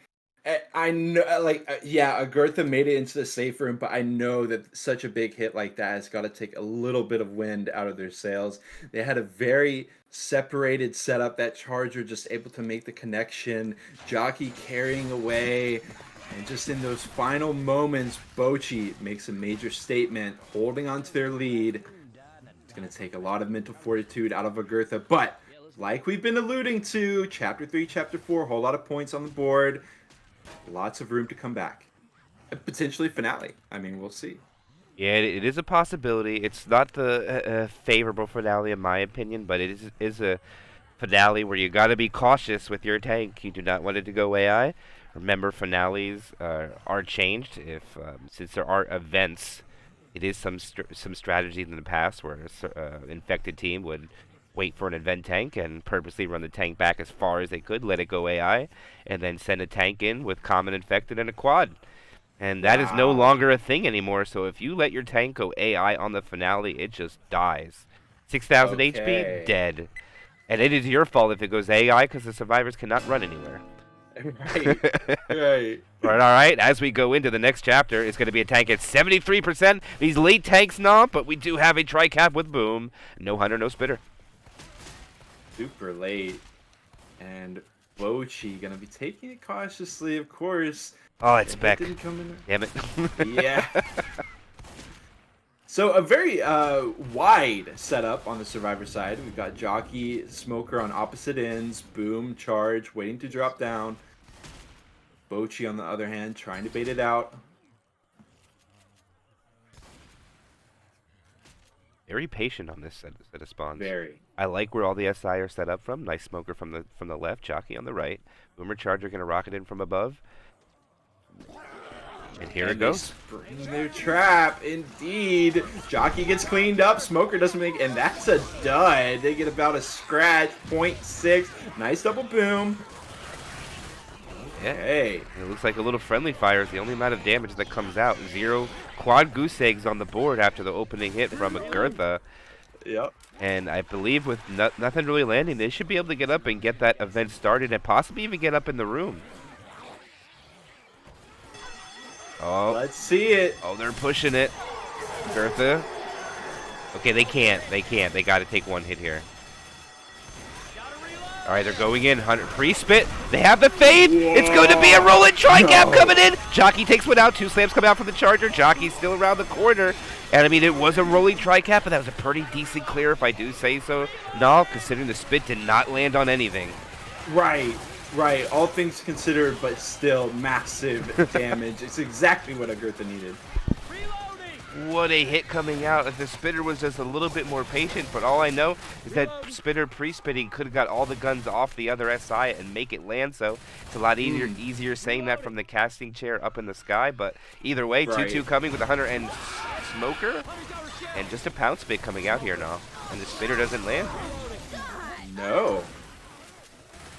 I know, Agartha made it into the safe room, but I know that such a big hit like that has got to take a little bit of wind out of their sails. They had a very separated setup. That Charger just able to make the connection, Jockey carrying away, and just in those final moments, Bocchi makes a major statement, holding on to their lead. It's going to take a lot of mental fortitude out of Agartha, but like we've been alluding to, Chapter 3, Chapter 4, a whole lot of points on the board. Lots of room to come back. Potentially finale. I mean, we'll see. Yeah, it is a possibility. It's not the favorable finale in my opinion, but it is a finale where you got to be cautious with your tank. You do not want it to go AI. Remember, finales are changed since there are events It is some strategy in the past where infected team would wait for an event tank and purposely run the tank back as far as they could, let it go AI, and then send a tank in with common infected and a quad. And that is no Wow. longer a thing anymore, so if you let your tank go AI on the finale, it just dies. 6,000 HP, Okay. dead. And it is your fault if it goes AI because the survivors cannot run anywhere. Right. Right. Alright, as we go into the next chapter, it's going to be a tank at 73%. These late tanks not, but we do have a tri-cap with boom. No hunter, no spitter. Super late. And Bocchi gonna be taking it cautiously, of course. Oh, it's The hit Beck. didn't come in. Damn it. Yeah. So a very wide setup on the survivor side. We've got Jockey, Smoker on opposite ends, boom, charge, waiting to drop down. Bocchi on the other hand, trying to bait it out. Very patient on this set of spawns. Very. I like where all the SI are set up from. Nice Smoker from the left, Jockey on the right. Boomer Charger gonna rocket in from above. And here it goes. They spring their trap, indeed. Jockey gets cleaned up. Smoker doesn't make, and that's a dud. They get about a scratch, 0.6. Nice double boom. Yeah. Hey. And it looks like a little friendly fire is the only amount of damage that comes out. 0 quad goose eggs on the board after the opening hit from Agartha. Yep. And I believe with nothing really landing, they should be able to get up and get that event started and possibly even get up in the room. Oh, Let's see it. oh, they're pushing it. Agartha. Okay, they can't. They can't. They got to take one hit here. All right, they're going in. 100 pre-spit. They have the fade. It's going to be a rolling tri-cap coming in. Jockey takes one out. 2 slams come out from the charger. Jockey's still around the corner. And I mean, it was a rolling tri-cap, but that was a pretty decent clear, if I do say so. No, considering the spit did not land on anything. Right. Right. All things considered, but still massive damage. It's exactly what Agartha needed. What a hit coming out. If the spitter was just a little bit more patient, but all I know is that spitter pre-spitting could have got all the guns off the other SI and make it land, so it's a lot easier saying that from the casting chair up in the sky, but either way, 2-2 coming with the hunter and Smoker, and just a pound spit coming out here now, and the spitter doesn't land. No.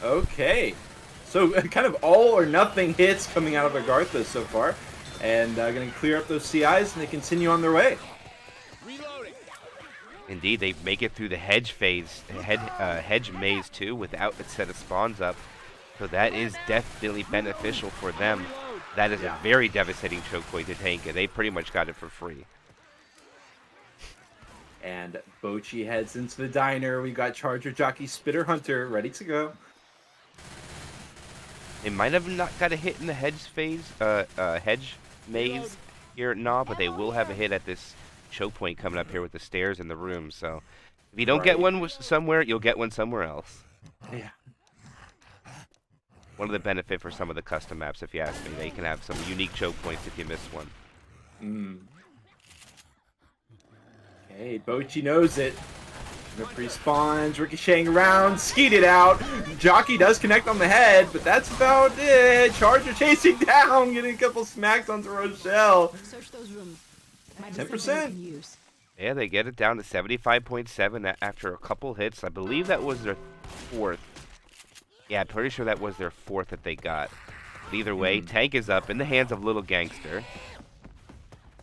Okay. So kind of all or nothing hits coming out of Agartha so far. And going to clear up those CIs, and they continue on their way. Indeed, they make it through the hedge phase, hedge maze too, without a set of spawns up. So that is definitely beneficial for them. That is a very devastating choke point to tank, and they pretty much got it for free. And Bocchi heads into the diner. We got Charger, Jockey, Spitter, Hunter ready to go. They might have not got a hit in the hedge phase, hedge maze here at Gnaw, but they will have a hit at this choke point coming up here with the stairs in the room. So if you don't get one somewhere, you'll get one somewhere else. Yeah. One of the benefit for some of the custom maps, if you ask me, they can have some unique choke points if you miss one. Okay, Bocchi knows it. Respawns, ricocheting around, skeet it out. Jockey does connect on the head, but that's about it. Charger chasing down, getting a couple smacks onto Rochelle. Search those rooms. 10%. Yeah, they get it down to 75.7 after a couple hits. I believe that was their 4th. Yeah, I'm pretty sure that was their 4th that they got. But either way, tank is up in the hands of Little Gangster.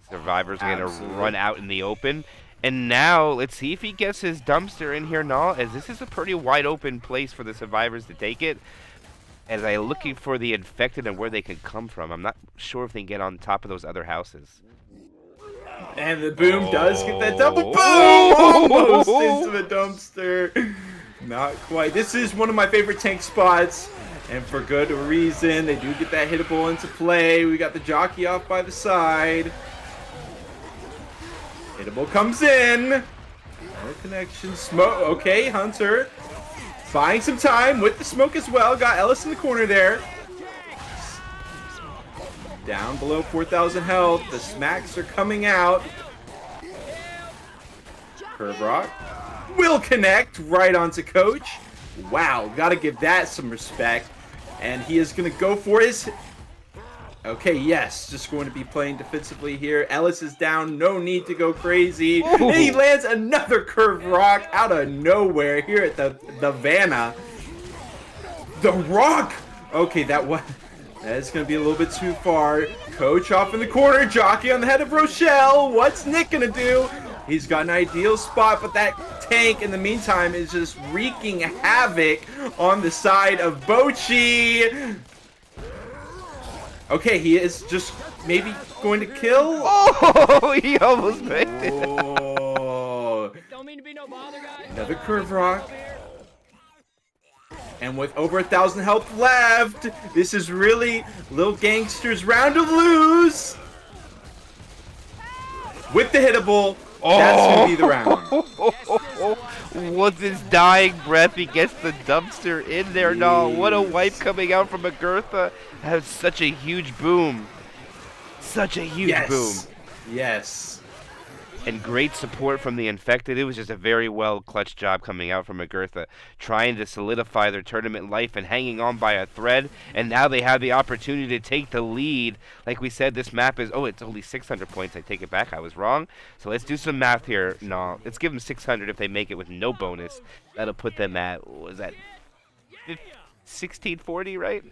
Survivor's going to run out in the open. And now, let's see if he gets his dumpster in here now, as this is a pretty wide open place for the survivors to take it. As I'm looking for the infected and where they can come from. I'm not sure if they can get on top of those other houses. And the boom does get that double boom! Almost into the dumpster. Not quite. This is one of my favorite tank spots. And for good reason. They do get that hittable into play. We got the Jockey off by the side. Hittable comes in. No connection. Smoke. Okay, Hunter. Buying some time with the smoke as well. Got Ellis in the corner there. Down below 4,000 health. The smacks are coming out. Curve Rock will connect right onto Coach. Wow, gotta give that some respect. And he is gonna go for his Okay, yes, just going to be playing defensively here. Ellis is down, no need to go crazy. Ooh. And he lands another curved rock out of nowhere here at the Vanna. The rock! Okay, that's going to be a little bit too far. Coach off in the corner, Jockey on the head of Rochelle. What's Nick going to do? He's got an ideal spot, but that tank in the meantime is just wreaking havoc on the side of Bocchi. Okay, he is just maybe going to kill. Oh, he almost made it. Oh. Don't mean to be no bother, guys. Another curve rock. And with over 1,000 health left, this is really Lil Gangster's round of lose. With the hittable, that's going to be the round. With his dying breath, he gets the dumpster in there. No, what a wipe coming out from Agartha. That was such a huge boom. Such a huge boom. Yes. And great support from the infected. It was just a very well clutch job coming out from Agartha, trying to solidify their tournament life and hanging on by a thread. And now they have the opportunity to take the lead. Like we said, this map is, it's only 600 points. I take it back. I was wrong. So let's do some math here. No, let's give them 600 if they make it with no bonus. That'll put them at, what was that, 1640, right?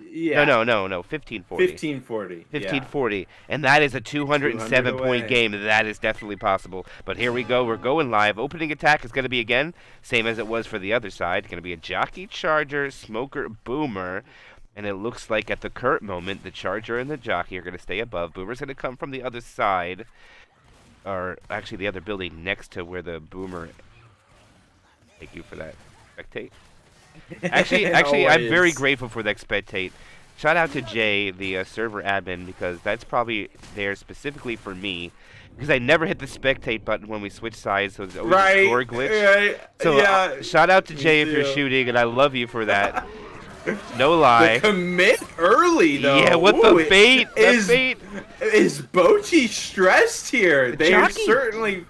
Yeah. No, 1540. 1540. 1540. And that is a 207 point game. That is definitely possible. But here we go. We're going live. Opening attack is going to be, again, same as it was for the other side. Going to be a Jockey, Charger, Smoker, Boomer. And it looks like at the current moment, the Charger and the Jockey are going to stay above. Boomer's going to come from the other side. Or actually the other building next to where the Boomer... Thank you for that. Spectate. Actually, I'm very grateful for that spectate. Shout out to Jay, the server admin, because that's probably there specifically for me. Because I never hit the spectate button when we switch sides, so it's always a score glitch. Right. So yeah, shout out to Jay if you're shooting, and I love you for that. No lie. The commit early though. Yeah, what the bait? Is Bocchi stressed here? They are Jockey. certainly.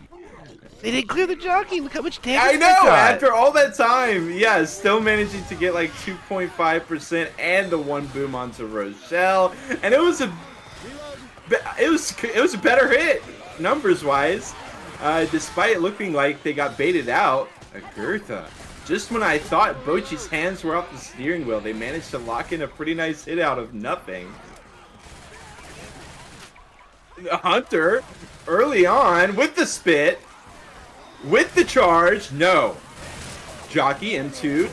They didn't clear the Jockey. Look how much damage I they know. got. After all that time, yeah, still managing to get like 2.5% and the one boom onto Rochelle, and it was a better hit numbers wise, despite it looking like they got baited out. Agartha. Just when I thought Bocchi's hands were off the steering wheel, they managed to lock in a pretty nice hit out of nothing. Hunter, early on, with the spit, with the charge, no. Jockey into.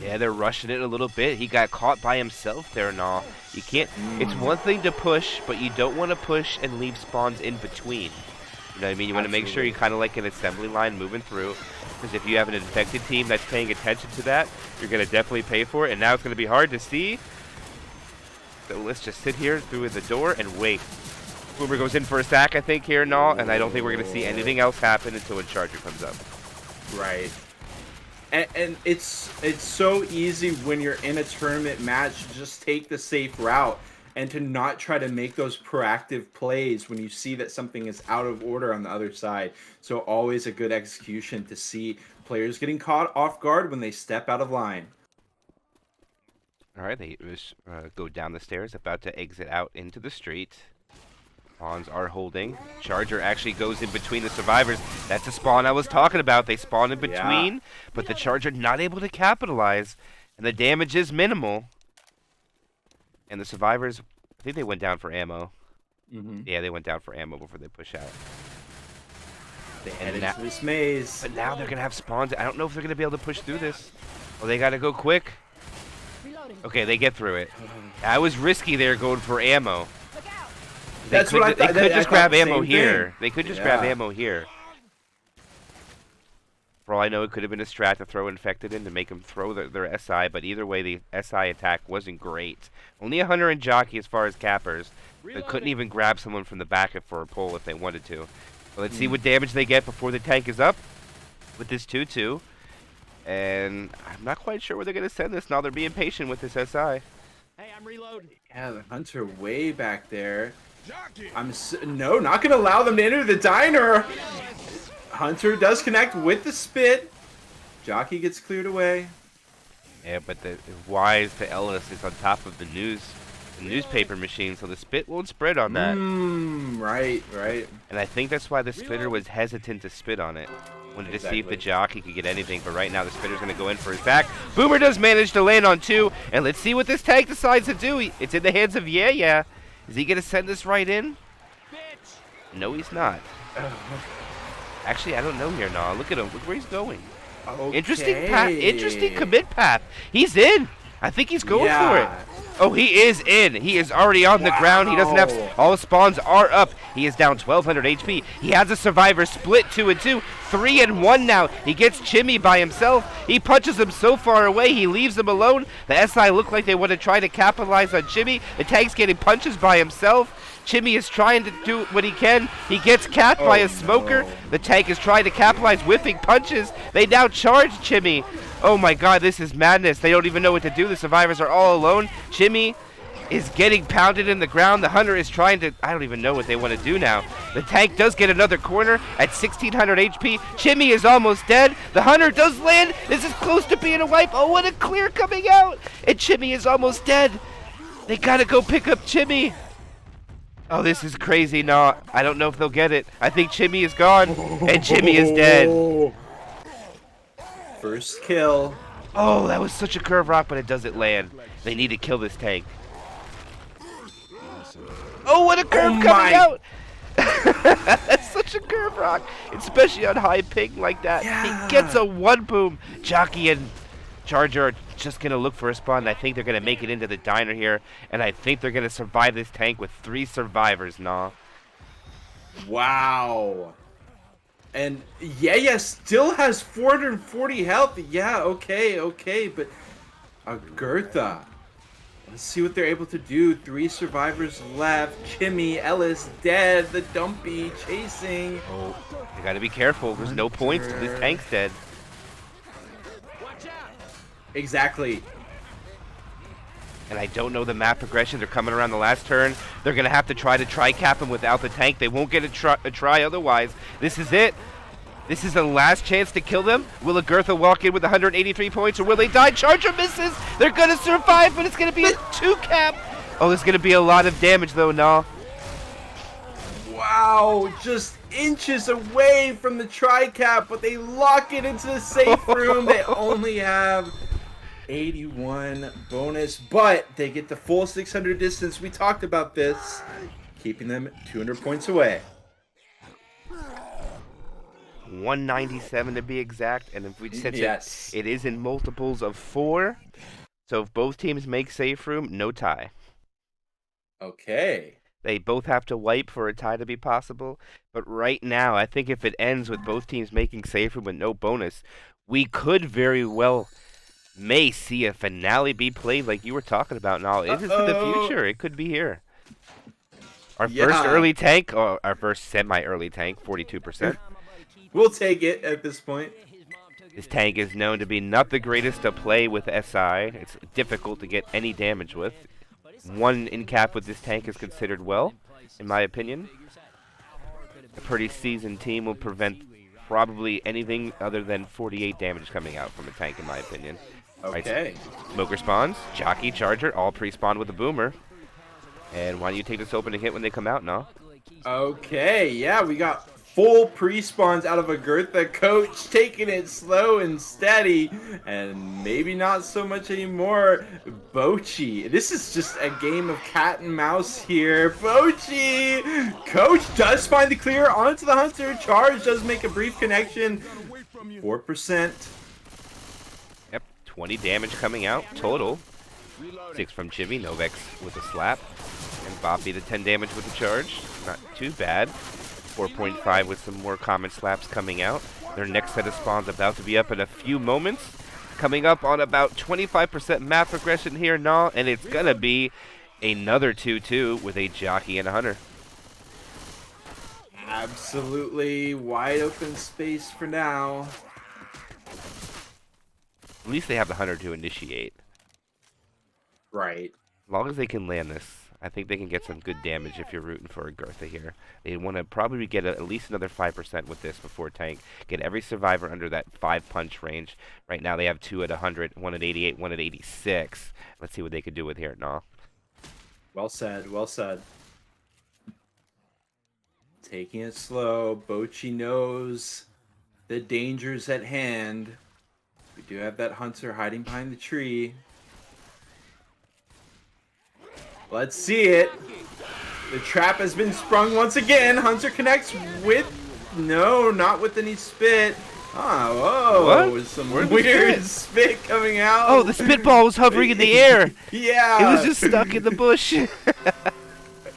Yeah, they're rushing it a little bit. He got caught by himself there and all. You can't. It's one thing to push, but you don't want to push and leave spawns in between. You know what I mean? You want to make sure you kind of like an assembly line moving through. Because if you have an infected team that's paying attention to that, you're going to definitely pay for it. And now it's going to be hard to see. So let's just sit here through the door and wait. Boomer goes in for a sack, I think, here and all. And I don't think we're going to see anything else happen until a Charger comes up. Right. And it's so easy when you're in a tournament match to just take the safe route and to not try to make those proactive plays when you see that something is out of order on the other side. So always a good execution to see players getting caught off guard when they step out of line. All right, they go down the stairs, about to exit out into the street. Pawns are holding. Charger actually goes in between the survivors. That's the spawn I was talking about. They spawn in between, but the Charger not able to capitalize, and the damage is minimal. And the survivors, I think they went down for ammo. Yeah, they went down for ammo before they push out. They head into this maze. But now they're going to have spawns. I don't know if they're going to be able to push through this. Well, they got to go quick. Okay, they get through it. I was risky there going for ammo. That's what I thought. They could just grab ammo here. They could just grab ammo here. For all I know, it could have been a strat to throw infected in to make them throw their SI, but either way, the SI attack wasn't great. Only a Hunter and Jockey as far as cappers. They couldn't even grab someone from the back for a pull if they wanted to. So let's see what damage they get before the tank is up with this 2-2. And I'm not quite sure where they're going to send this now. They're being patient with this SI. Hey, I'm reloading. Yeah, the Hunter way back there. No, not going to allow them to enter the diner. Hunter does connect with the spit. Jockey gets cleared away. Yeah, but the wise to Ellis is on top of the news. newspaper machine, so the spit won't spread on that. Right. And I think that's why the spitter was hesitant to spit on it. Wanted to see if the jockey could get anything, but right now the spitter's going to go in for his back. Boomer does manage to land on 2, and let's see what this tank decides to do. It's in the hands of Yeah. Is he going to send this right in? No, he's not. Actually, I don't know here, Nah. Look at him. Look where he's going. Okay. Interesting commit path. He's in. I think he's going for it. Oh, he is in. He is already on the ground. He doesn't have... All spawns are up. He is down 1,200 HP. He has a survivor split 2 and 2. 3 and 1 now. He gets Chimmy by himself. He punches him so far away. He leaves him alone. The SI look like they want to try to capitalize on Chimmy. The tank's getting punches by himself. Chimmy is trying to do what he can. He gets capped by a smoker. No. The tank is trying to capitalize, whiffing punches. They now charge Chimmy. Oh my god, this is madness. They don't even know what to do. The survivors are all alone. Chimmy is getting pounded in the ground. The hunter is trying to... I don't even know what they want to do now. The tank does get another corner at 1,600 HP. Chimmy is almost dead. The hunter does land. This is close to being a wipe. Oh, what a clear coming out. And Chimmy is almost dead. They gotta go pick up Chimmy. Oh, this is crazy. No, I don't know if they'll get it. I think Chimmy is gone, and Chimmy is dead. First kill. Oh, that was such a curve rock, but it doesn't land. They need to kill this tank. Oh, what a curve coming out! That's such a curve rock, especially on high ping like that. Yeah. He gets a 1 boom. Jockey and Charger are just going to look for a spawn. I think they're going to make it into the diner here, and I think they're going to survive this tank with 3 survivors, Nah. Wow. And yeah, still has 440 health. Yeah, okay, but Agartha. Let's see what they're able to do. 3 survivors left. Chimmy, Ellis dead. The Dumpy chasing. Oh, you got to be careful. There's no points till this tank's dead. Exactly. And I don't know the map progression. They're coming around the last turn. They're going to have to try cap him without the tank. They won't get a try otherwise. This is it. This is the last chance to kill them. Will Agartha walk in with 183 points, or will they die? Charger misses. They're going to survive, but it's going to be a 2 cap. Oh, there's going to be a lot of damage, though, Nah. Wow, just inches away from the tri-cap, but they lock it into the safe room. They only have 81 bonus, but they get the full 600 distance. We talked about this, keeping them 200 points away. 197 to be exact, and if we since it is in multiples of 4, so if both teams make safe room, no tie. Okay. They both have to wipe for a tie to be possible, but right now, I think if it ends with both teams making safe room with no bonus, we could very well may see a finale be played like you were talking about now. It is in the future. It could be here. Our first early tank, or our first semi-early tank, 42%. We'll take it at this point. This tank is known to be not the greatest to play with SI. It's difficult to get any damage with. 1 in cap with this tank is considered well, in my opinion. A pretty seasoned team will prevent probably anything other than 48 damage coming out from a tank, in my opinion. Okay. Right, smoker spawns, Jockey, Charger, all pre-spawned with a boomer. And why don't you take this opening hit when they come out, Nah? Okay, yeah, we got full pre-spawns out of Agartha. Coach taking it slow and steady, and maybe not so much anymore. Bocchi. This is just a game of cat and mouse here. Bocchi! Coach does find the clear onto the hunter. Charge does make a brief connection. 4%. Yep, 20 damage coming out total. 6 from Chimmy, Novex with a slap, and Bocchi the 10 damage with the charge. Not too bad. 4.5 with some more common slaps coming out. Their next set of spawns about to be up in a few moments. Coming up on about 25% map progression here, Nah, and it's gonna be another 2-2 with a Jockey and a Hunter. Absolutely wide open space for now. At least they have the Hunter to initiate. Right. As long as they can land this, I think they can get some good damage if you're rooting for Agartha here. They want to probably get at least another 5% with this before tank. Get every survivor under that 5-punch range. Right now they have 2 at 100, 1 at 88, 1 at 86. Let's see what they can do with here, Nah. Well said. Well said. Taking it slow. Bocchi knows the dangers at hand. We do have that hunter hiding behind the tree. Let's see it. The trap has been sprung once again. Hunter connects with... No, not with any spit. Oh, whoa. What? Some Where's the weird spit coming out. Oh, the spitball was hovering in the air. Yeah. It was just stuck in the bush.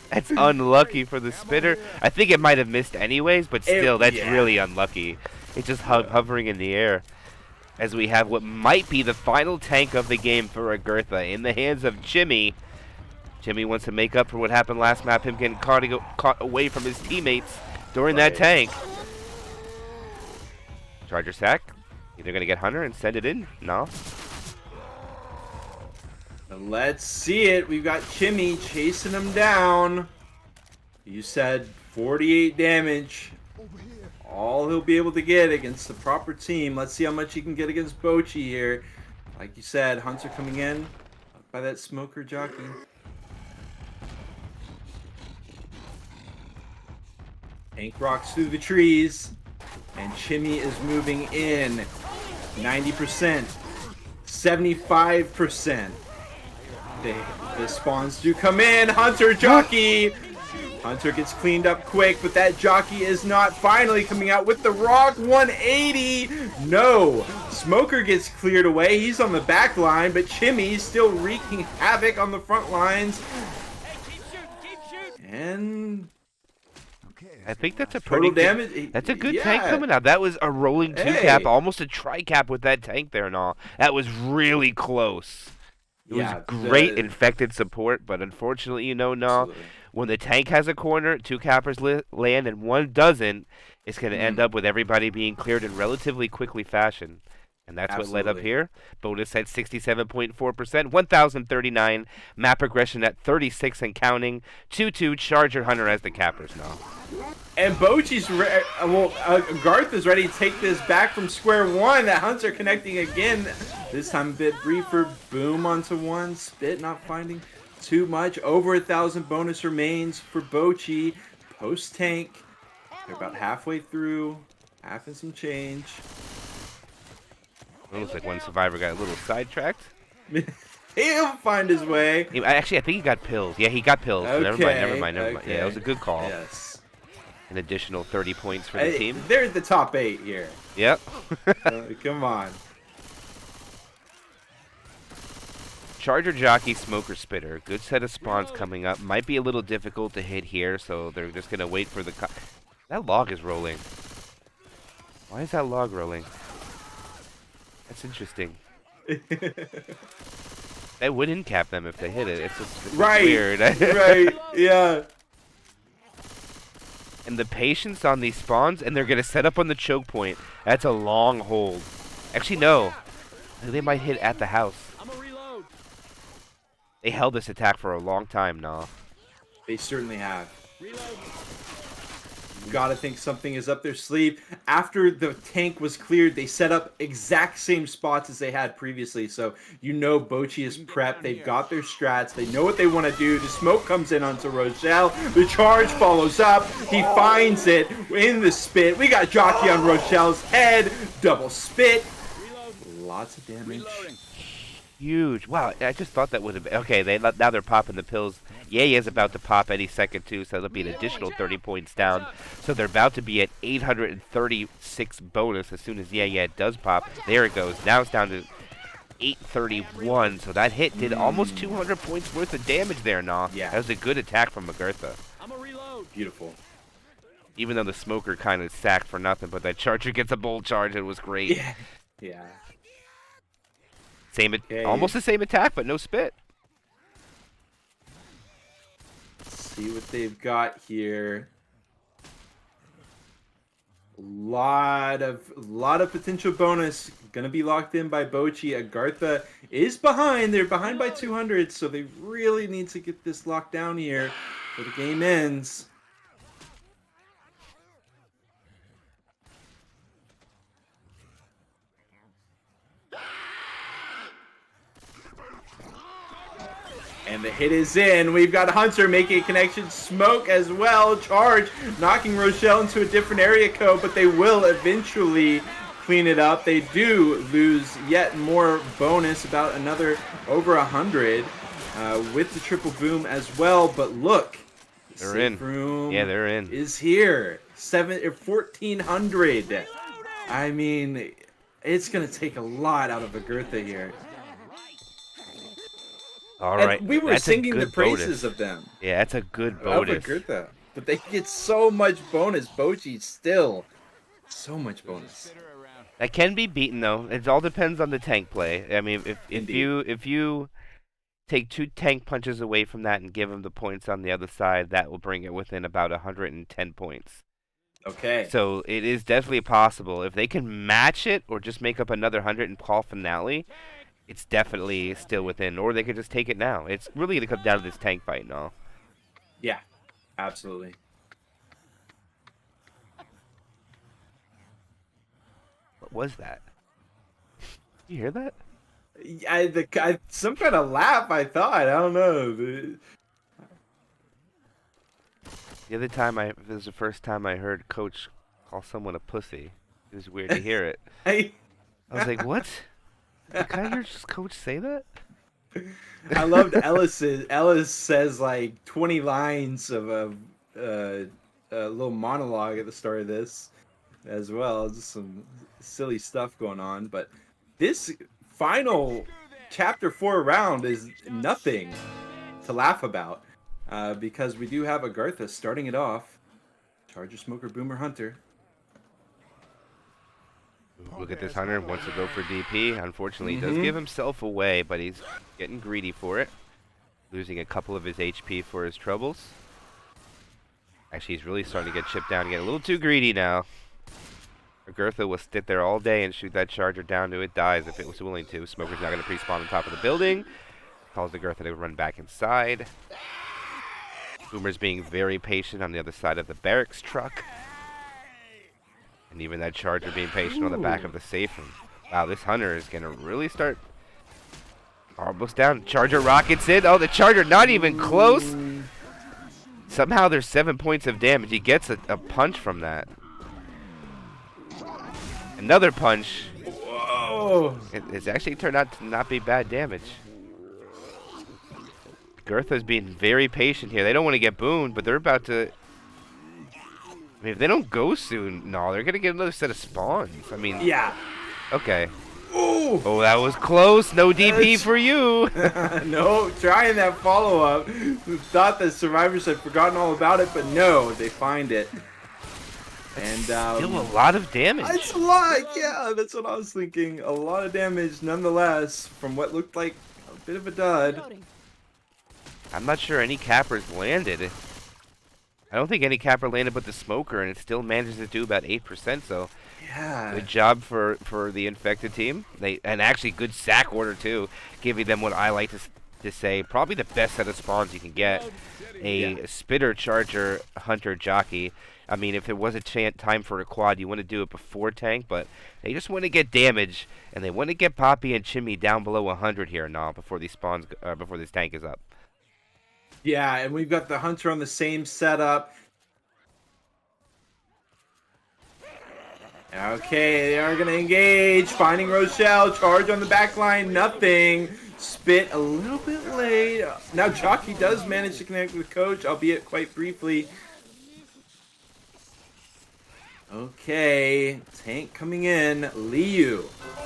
That's unlucky for the spitter. I think it might have missed anyways, but still, that's really unlucky. It's just hovering in the air. As we have what might be the final tank of the game for Agartha in the hands of Jimmy. Jimmy wants to make up for what happened last map, him getting caught away from his teammates during that tank. Charger sack. Either going to get Hunter and send it in. No. Let's see it. We've got Jimmy chasing him down. You said 48 damage. All he'll be able to get against the proper team. Let's see how much he can get against Bocchi here. Like you said, Hunter coming in by that smoker jockey. Tank rocks through the trees. And Jimmy is moving in. 90%. 75%. The spawns do come in. Hunter jockey. Hunter gets cleaned up quick, but that jockey is not. Finally coming out with the rock 180. No. Smoker gets cleared away. He's on the back line, but Jimmy's still wreaking havoc on the front lines. And I think that's a pretty total damage. That's a good tank coming out. That was a rolling 2-cap, almost a tri-cap with that tank there and all. That was really close. It was great infected support, but unfortunately, when the tank has a corner, 2 cappers land and one doesn't, it's going to end up with everybody being cleared in relatively quickly fashion. And that's what led up here. Bonus at 67.4%, 1,039. Map progression at 36 and counting. 2-2 Charger Hunter as the cappers now. And Bocchi's Agartha's ready to take this back from square one. That Hunter connecting again. This time a bit briefer. Boom onto one. Spit not finding too much. Over 1,000 bonus remains for Bocchi. Post tank. They're about halfway through. Half and some change. It looks like one survivor got a little sidetracked. He'll find his way. Actually, I think he got pills. Yeah, he got pills. Okay, Never mind. Yeah, it was a good call. Yes. An additional 30 points for the team. They're the top 8 here. Yep. Come on. Charger Jockey, Smoker Spitter. Good set of spawns coming up. Might be a little difficult to hit here, so they're just going to wait for the... That log is rolling. Why is that log rolling? That's interesting. That would in-cap them if they hit it. It's just weird. Right, yeah. And the patience on these spawns, and they're going to set up on the choke point. That's a long hold. Actually, no. They might hit at the house. I'm a reload. They held this attack for a long time, nah. They certainly have. Reload. Gotta think something is up their sleeve. After the tank was cleared, they set up exact same spots as they had previously. So Bocchi is prepped. They've got their strats. They know what they want to do. The smoke comes in onto Rochelle. The charge follows up. He finds it in the spit. We got Jockey on Rochelle's head. Double spit. Lots of damage. Huge. Wow, I just thought that would have been... Okay, now they're popping the pills. Yay is about to pop any second, too, so that'll be an additional 30 points down. So they're about to be at 836 bonus as soon as Yay does pop. There it goes. Now it's down to 831, so that hit did almost 200 points worth of damage there, nah. Yeah. That was a good attack from Agartha. I'm a reload. Beautiful. Even though the smoker kind of sacked for nothing, but that Charger gets a bold charge, it was great. Yeah. Yeah. Almost the same attack, but no spit. Let's see what they've got here. A lot of potential bonus gonna be locked in by Bocchi. Agartha is behind. They're behind by 200, so they really need to get this locked down here before the game ends. And the hit is in. We've got Hunter making a connection. Smoke as well. Charge, knocking Rochelle into a different area code, but they will eventually clean it up. They do lose yet more bonus, about another over 100 with the triple boom as well. But look, They're in. Room Yeah, they're in. is here. 1400. I mean, it's gonna take a lot out of Agartha here. All right. And we were That's a singing the good praises bonus. of them. Yeah, that's a good Of bonus. Agartha. But they get so much bonus. Bocchi still so much bonus. That can be beaten though. It all depends on the tank play. I mean, if you take 2 tank punches away from that and give them the points on the other side, that will bring it within about 110 points. Okay. So it is definitely possible. If they can match it or just make up another 100 and call finale, it's definitely still within. Or they could just take it now. It's really going to come down to this tank fight and all. Yeah, absolutely. What was that? You hear that? Some kind of laugh, I thought. I don't know. The other time, this was the first time I heard Coach call someone a pussy. It was weird to hear it. I was like, what? Can I hear Coach say that? I loved Ellis's. Ellis says like 20 lines of a little monologue at the start of this as well. Just some silly stuff going on. But this final Chapter 4 round is nothing to laugh about because we do have Agartha starting it off. Charger, Smoker, Boomer, Hunter. Look at this Hunter, wants to go for DP. Unfortunately, he does give himself away, but he's getting greedy for it. Losing a couple of his HP for his troubles. Actually, he's really starting to get chipped down and get a little too greedy now. Agartha will sit there all day and shoot that charger down to it dies if it was willing to. Smoker's now going to pre-spawn on top of the building. Calls Agartha to run back inside. Boomer's being very patient on the other side of the barracks truck. And even that charger being patient on the back of the safe room. Wow, this Hunter is going to really start almost down. Charger rockets in. Oh, the charger not even close. Somehow there's 7 points of damage. He gets a punch from that. Another punch. Whoa! It's actually turned out to not be bad damage. Agartha's being very patient here. They don't want to get boomed, but they're about to... I mean, if they don't go soon, no, they're going to get another set of spawns. I mean... Yeah. Okay. Ooh. Oh, that was close. No DP for you. No, trying that follow-up. Thought the survivors had forgotten all about it, but no, they find it. And still a lot of damage. It's a lot, yeah, that's what I was thinking. A lot of damage, nonetheless, from what looked like a bit of a dud. I'm not sure any cappers landed. I don't think any capper landed but the smoker, and it still manages to do about 8%, so yeah. good job for the infected team. And actually good sack order, too, giving them what I like to say, probably the best set of spawns you can get. A spitter, charger, hunter, jockey. I mean, if there was a time for a quad, you want to do it before tank, but they just want to get damage, and they want to get Poppy and Chimmy down below 100 here now before these spawns, before this tank is up. Yeah, and we've got the hunter on the same setup. Okay, they are going to engage. Finding Rochelle. Charge on the back line. Nothing. Spit a little bit late. Now Jockey does manage to connect with Coach, albeit quite briefly. Okay, tank coming in. Liu.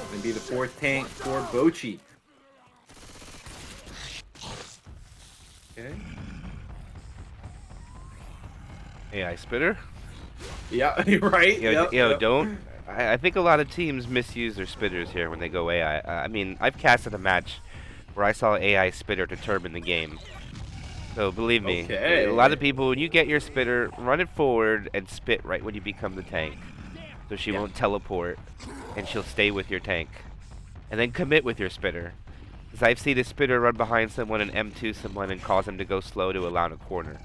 Going to be the 4th tank for Bocchi. Okay. AI spitter. Yeah, you're right. Yep. Don't. I think a lot of teams misuse their spitters here when they go AI. I mean, I've casted a match where I saw AI spitter determine the game. So believe me, a lot of people, when you get your spitter, run it forward and spit right when you become the tank. So she won't teleport, and she'll stay with your tank. And then commit with your spitter. Because I've seen a spitter run behind someone and M2 someone and cause them to go slow to allow a corner.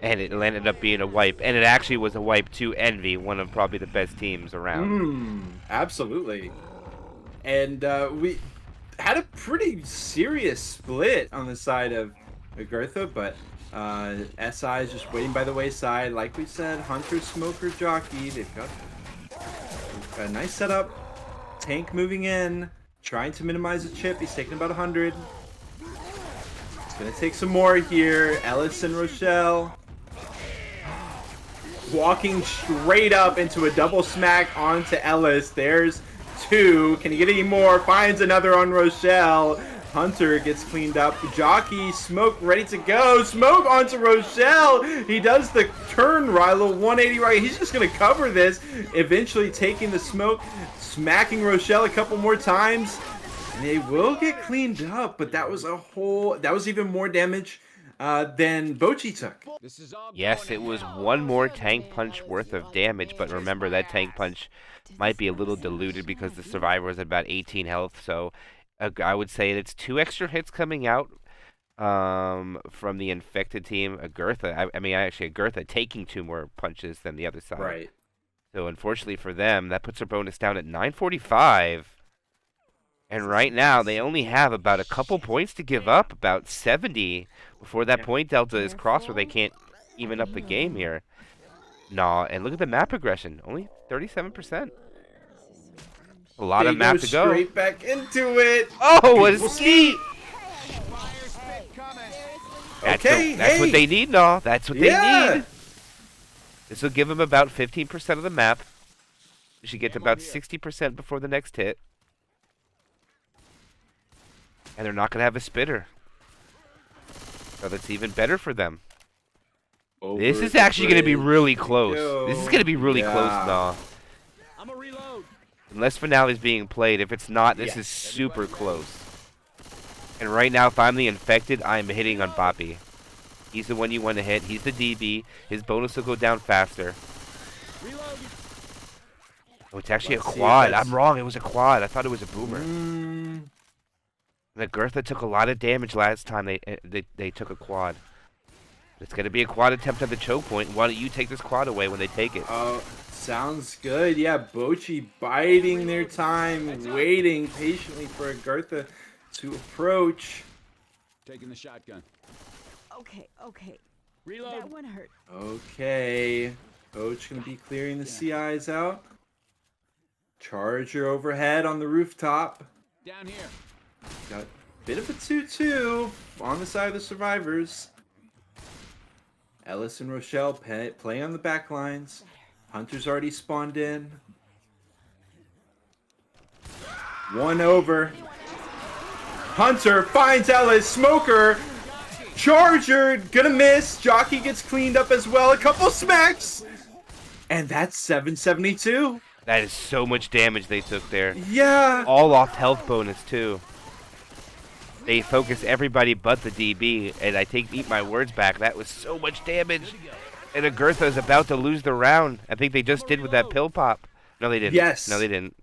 And it ended up being a wipe. And it actually was a wipe to Envy, one of probably the best teams around. Absolutely. And had a pretty serious split on the side of Agartha, but SI is just waiting by the wayside. Like we said, Hunter, Smoker, Jockey. They've got a nice setup. Tank moving in, trying to minimize the chip. He's taking about 100. It's going to take some more here. Ellis and Rochelle walking straight up into a double smack onto Ellis. There's 2. Can he get any more? Finds another on Rochelle. Hunter gets cleaned up. Jockey, Smoke ready to go. Smoke onto Rochelle. He does the turn right, a little 180 right. He's just going to cover this. Eventually taking the Smoke, smacking Rochelle a couple more times. And they will get cleaned up, but that was even more damage than Bocchi took. Yes, it was one more tank punch worth of damage, but remember that tank punch might be a little diluted because the survivor was at about 18 health, so I would say it's 2 extra hits coming out from the infected team. Agartha, Agartha taking 2 more punches than the other side. Right. So unfortunately for them, that puts their bonus down at 945. And right now, they only have about a couple points to give up, about 70, before that point delta is crossed where they can't even up the game here. Nah, and look at the map progression, only 37%. A lot of map to go. Straight back into it. Oh, what a skeet! Okay, that's what they need, Nah. That's what they need. This will give them about 15% of the map. We should get to about 60% before the next hit. And they're not going to have a spitter. So that's even better for them. This is actually going to be really close. This is going to be really close, Nah. I'm a reload. Unless Finale's being played. If it's not, this is super close. And right now, if I'm the infected, I'm hitting on Bocchi. He's the one you want to hit. He's the DB. His bonus will go down faster. Reload. Oh, it's actually a quad. I'm wrong. It was a quad. I thought it was a boomer. The Agartha took a lot of damage last time they took a quad. It's going to be a quad attempt at the choke point. Why don't you take this quad away when they take it? Oh, sounds good. Yeah, Bocchi biding their time, waiting patiently for Agartha to approach. Taking the shotgun. Okay. Reload. That one hurt. Okay. Coach going to be clearing the CIs out. Charger overhead on the rooftop. Down here. Got a bit of a 2-2 on the side of the survivors. Ellis and Rochelle play on the back lines. Hunter's already spawned in. 1 over. Hunter finds Ellis. Smoker. Charger gonna miss. Jockey gets cleaned up as well. A couple smacks. And that's 772. That is so much damage they took there. Yeah. All off health bonus, too. They focus everybody but the DB, and I eat my words back. That was so much damage. And Agartha is about to lose the round. I think they just did with that pill pop. No, they didn't. Yes. No, they didn't.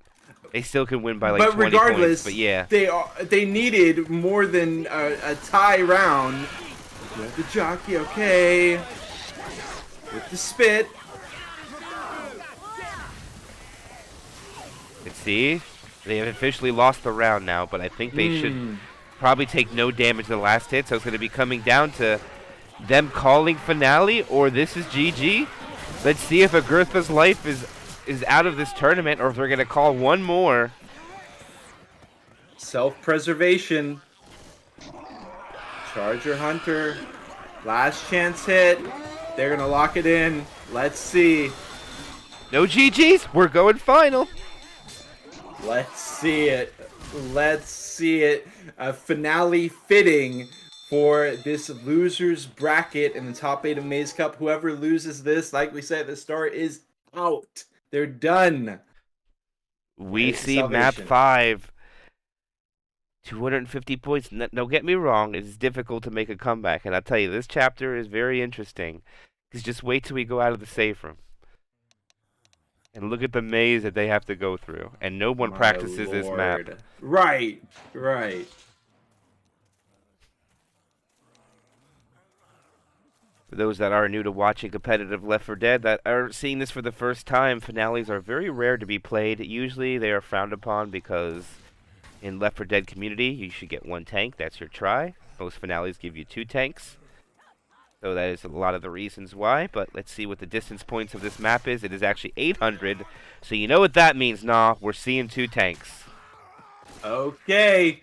They still can win by like But 20 regardless, points. But yeah. they needed more than a tie round. The Jockey, okay. With the spit. And see, they have officially lost the round now, but I think they should probably take no damage the last hit, so it's going to be coming down to them calling finale, or this is GG. Let's see if Agartha's life is out of this tournament, or if they're going to call one more. Self-preservation. Charger Hunter. Last chance hit. They're going to lock it in. Let's see. No GGs. We're going final. Let's see it. Let's see it. A finale fitting for this losers bracket in the top 8 of Mase Cup. Whoever loses this, like we said at the start, is out. They're done. We see map 5. 250 points. No, get me wrong. It's difficult to make a comeback. And I'll tell you, this chapter is very interesting. Because just wait till we go out of the safe room. And look at the maze that they have to go through. And no one practices this map. Right. For those that are new to watching competitive Left 4 Dead that are seeing this for the first time, finales are very rare to be played. Usually they are frowned upon because In Left 4 Dead community, you should get 1 tank. That's your try. Most finales give you 2 tanks. So that is a lot of the reasons why. But let's see what the distance points of this map is. It is actually 800. So you know what that means, nah. We're seeing 2 tanks. Okay.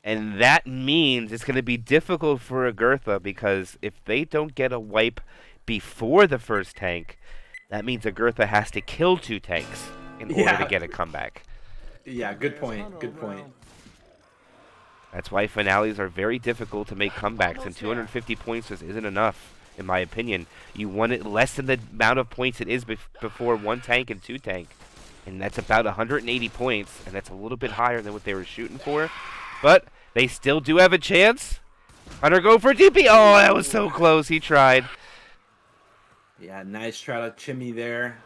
And that means it's going to be difficult for Agartha, because if they don't get a wipe before the first tank, that means Agartha has to kill 2 tanks in order to get a comeback. Yeah, good point. Good point. That's why finales are very difficult to make comebacks, and 250 points just isn't enough, in my opinion. You want it less than the amount of points it is before 1 tank and 2 tank. And that's about 180 points, and that's a little bit higher than what they were shooting for. But they still do have a chance. Hunter go for DP. Oh, that was so close. He tried. Yeah, nice try to Chimmy there.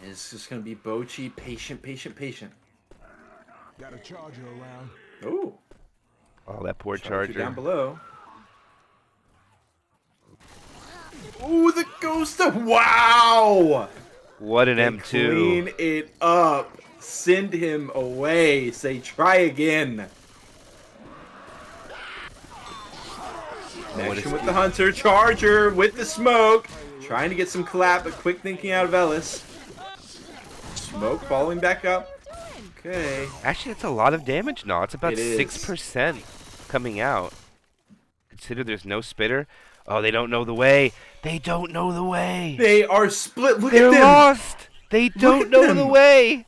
It's just going to be Bocchi. Patient, patient, patient. Got a charger around. Oh. Oh, that poor Charger charger. down below. Ooh, the ghost of... Wow! What an And M2. clean it up. Send him away. Say, try again. Connection with the Hunter. Charger with the smoke. Trying to get some collab, but quick thinking out of Ellis. Smoke following back up. Okay. Actually, that's a lot of damage now. It's about It is. 6% coming out. Consider there's no spitter. Oh, they don't know the way. They don't know the way. They are split. Look They're at them. lost. They don't at know them. the way.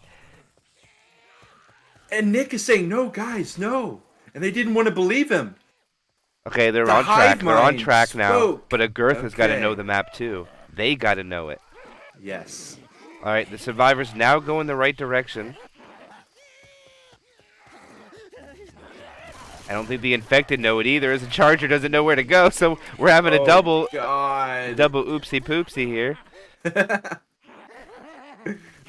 And Nick is saying, no, guys, no. And they didn't want to believe him. Okay, they're The on track. hive They're on mind track now. spoke. But Agartha's got to Okay. know the map too. They got to know it. Yes. All right, the survivors now go in the right direction. I don't think the infected know it either, as the charger doesn't know where to go. So we're having a Oh, double God. oopsie poopsie here.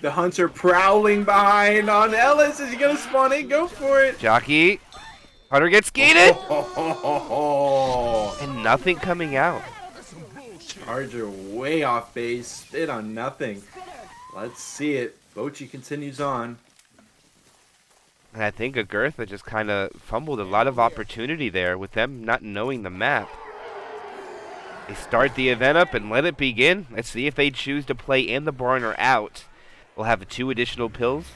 The Hunter prowling behind on Ellis. Is he going to spawn in? Go for it. Jockey. Hunter gets skated. Oh, And nothing coming out. Charger way off base. Spit on nothing. Let's see it. Bocchi continues on. And I think Agartha just kind of fumbled a lot of opportunity there with them not knowing the map. They start the event up and let it begin. Let's see if they choose to play in the barn or out. We'll have 2 additional pills.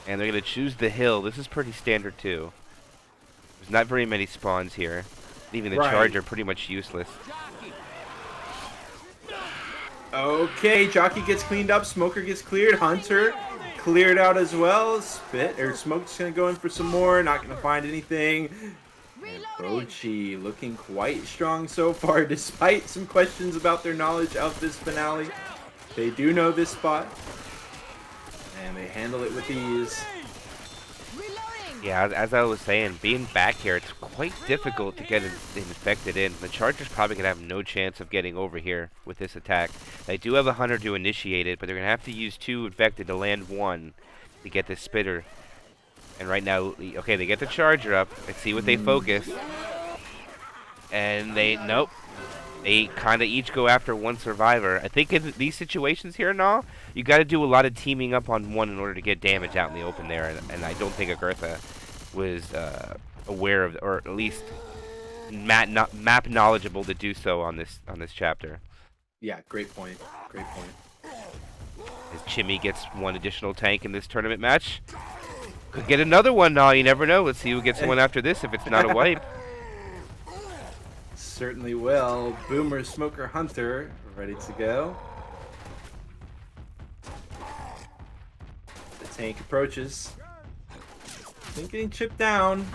And they're going to choose the hill. This is pretty standard too. There's not very many spawns here. Leaving the Right. charger pretty much useless. Okay, Jockey gets cleaned up. Smoker gets cleared. Hunter cleared out as well. Smoke's going to go in for some more. Not going to find anything. And Bocchi looking quite strong so far, despite some questions about their knowledge of this finale. They do know this spot. And they handle it with ease. Yeah, as I was saying, being back here, it's quite difficult to get infected in. The Charger's probably going to have no chance of getting over here with this attack. They do have a Hunter to initiate it, but they're going to have to use 2 infected to land 1 to get this spitter. And right now, okay, they get the Charger up. Let's see what they focus. And nope. They kind of each go after 1 survivor. I think in these situations here now, you got to do a lot of teaming up on 1 in order to get damage out in the open there. And I don't think Agartha was aware of, or at least map knowledgeable to do so on this chapter. Yeah, great point. Great point. As Chimmy gets 1 additional tank in this tournament match. Could get another one now, you never know. Let's see who gets 1 after this if it's not a wipe. Certainly will. Boomer, Smoker, Hunter, ready to go. The tank approaches. Think getting chipped down.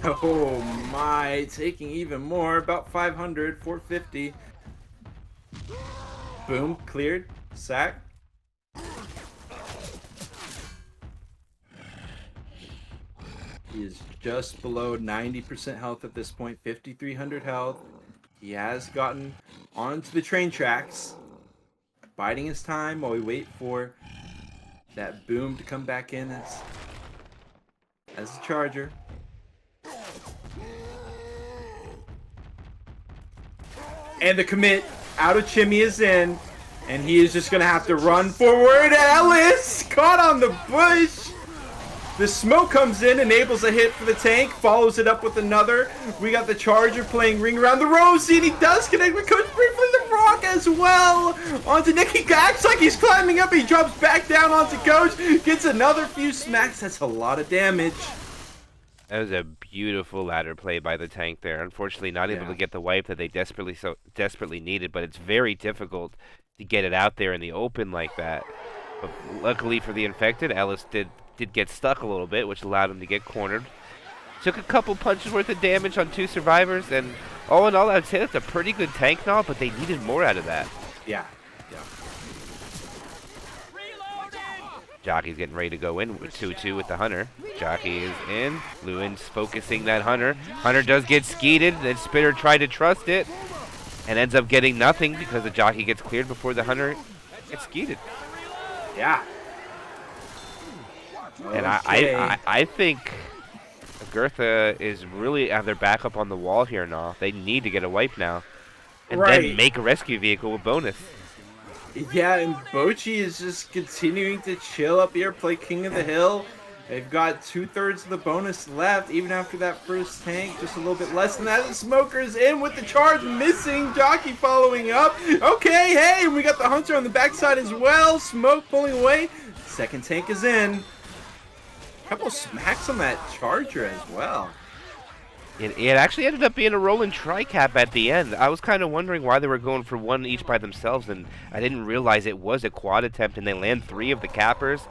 Oh my, taking even more. About 500, 450. Boom, cleared. Sack. He is just below 90% health at this point, 5,300 health. He has gotten onto the train tracks, biding his time while we wait for that boom to come back in as a charger. And the commit out of Chimmy is in. And he is just going to have to run forward. Ellis caught on the bush. The smoke comes in, enables a hit for the tank, follows it up with another. We got the Charger playing ring around the rosy, and he does connect with Coach briefly the Rock as well. Onto Nick, he acts like he's climbing up, he drops back down onto Coach, gets another few smacks. That's a lot of damage. That was a beautiful ladder play by the tank there. Unfortunately, not able to get the wipe that they desperately needed, but it's very difficult to get it out there in the open like that. But luckily for the infected, Ellis did get stuck a little bit, which allowed him to get cornered. Took a couple punches worth of damage on 2 survivors, and all in all, I'd say that's a pretty good tank now, but they needed more out of that. Yeah. Jockey's getting ready to go in with 2-2 with the Hunter. Jockey is in. Lewin's focusing that Hunter. Hunter does get skeeted, then Spitter tried to trust it, and ends up getting nothing because the Jockey gets cleared before the Hunter gets skeeted. Yeah. And I think Agartha is really have their back up on the wall here now. They need to get a wipe now. And then make a rescue vehicle with bonus. Yeah, and Bocchi is just continuing to chill up here, play King of the Hill. They've got 2/3 of the bonus left, even after that first tank, just a little bit less than that. The Smoker's in with the charge, missing. Jockey following up. Okay, hey, we got the Hunter on the backside as well. Smoke pulling away. Second tank is in. Couple smacks on that Charger as well. It actually ended up being a rolling tri-cap at the end. I was kind of wondering why they were going for one each by themselves, and I didn't realize it was a quad attempt, and they land 3 of the cappers.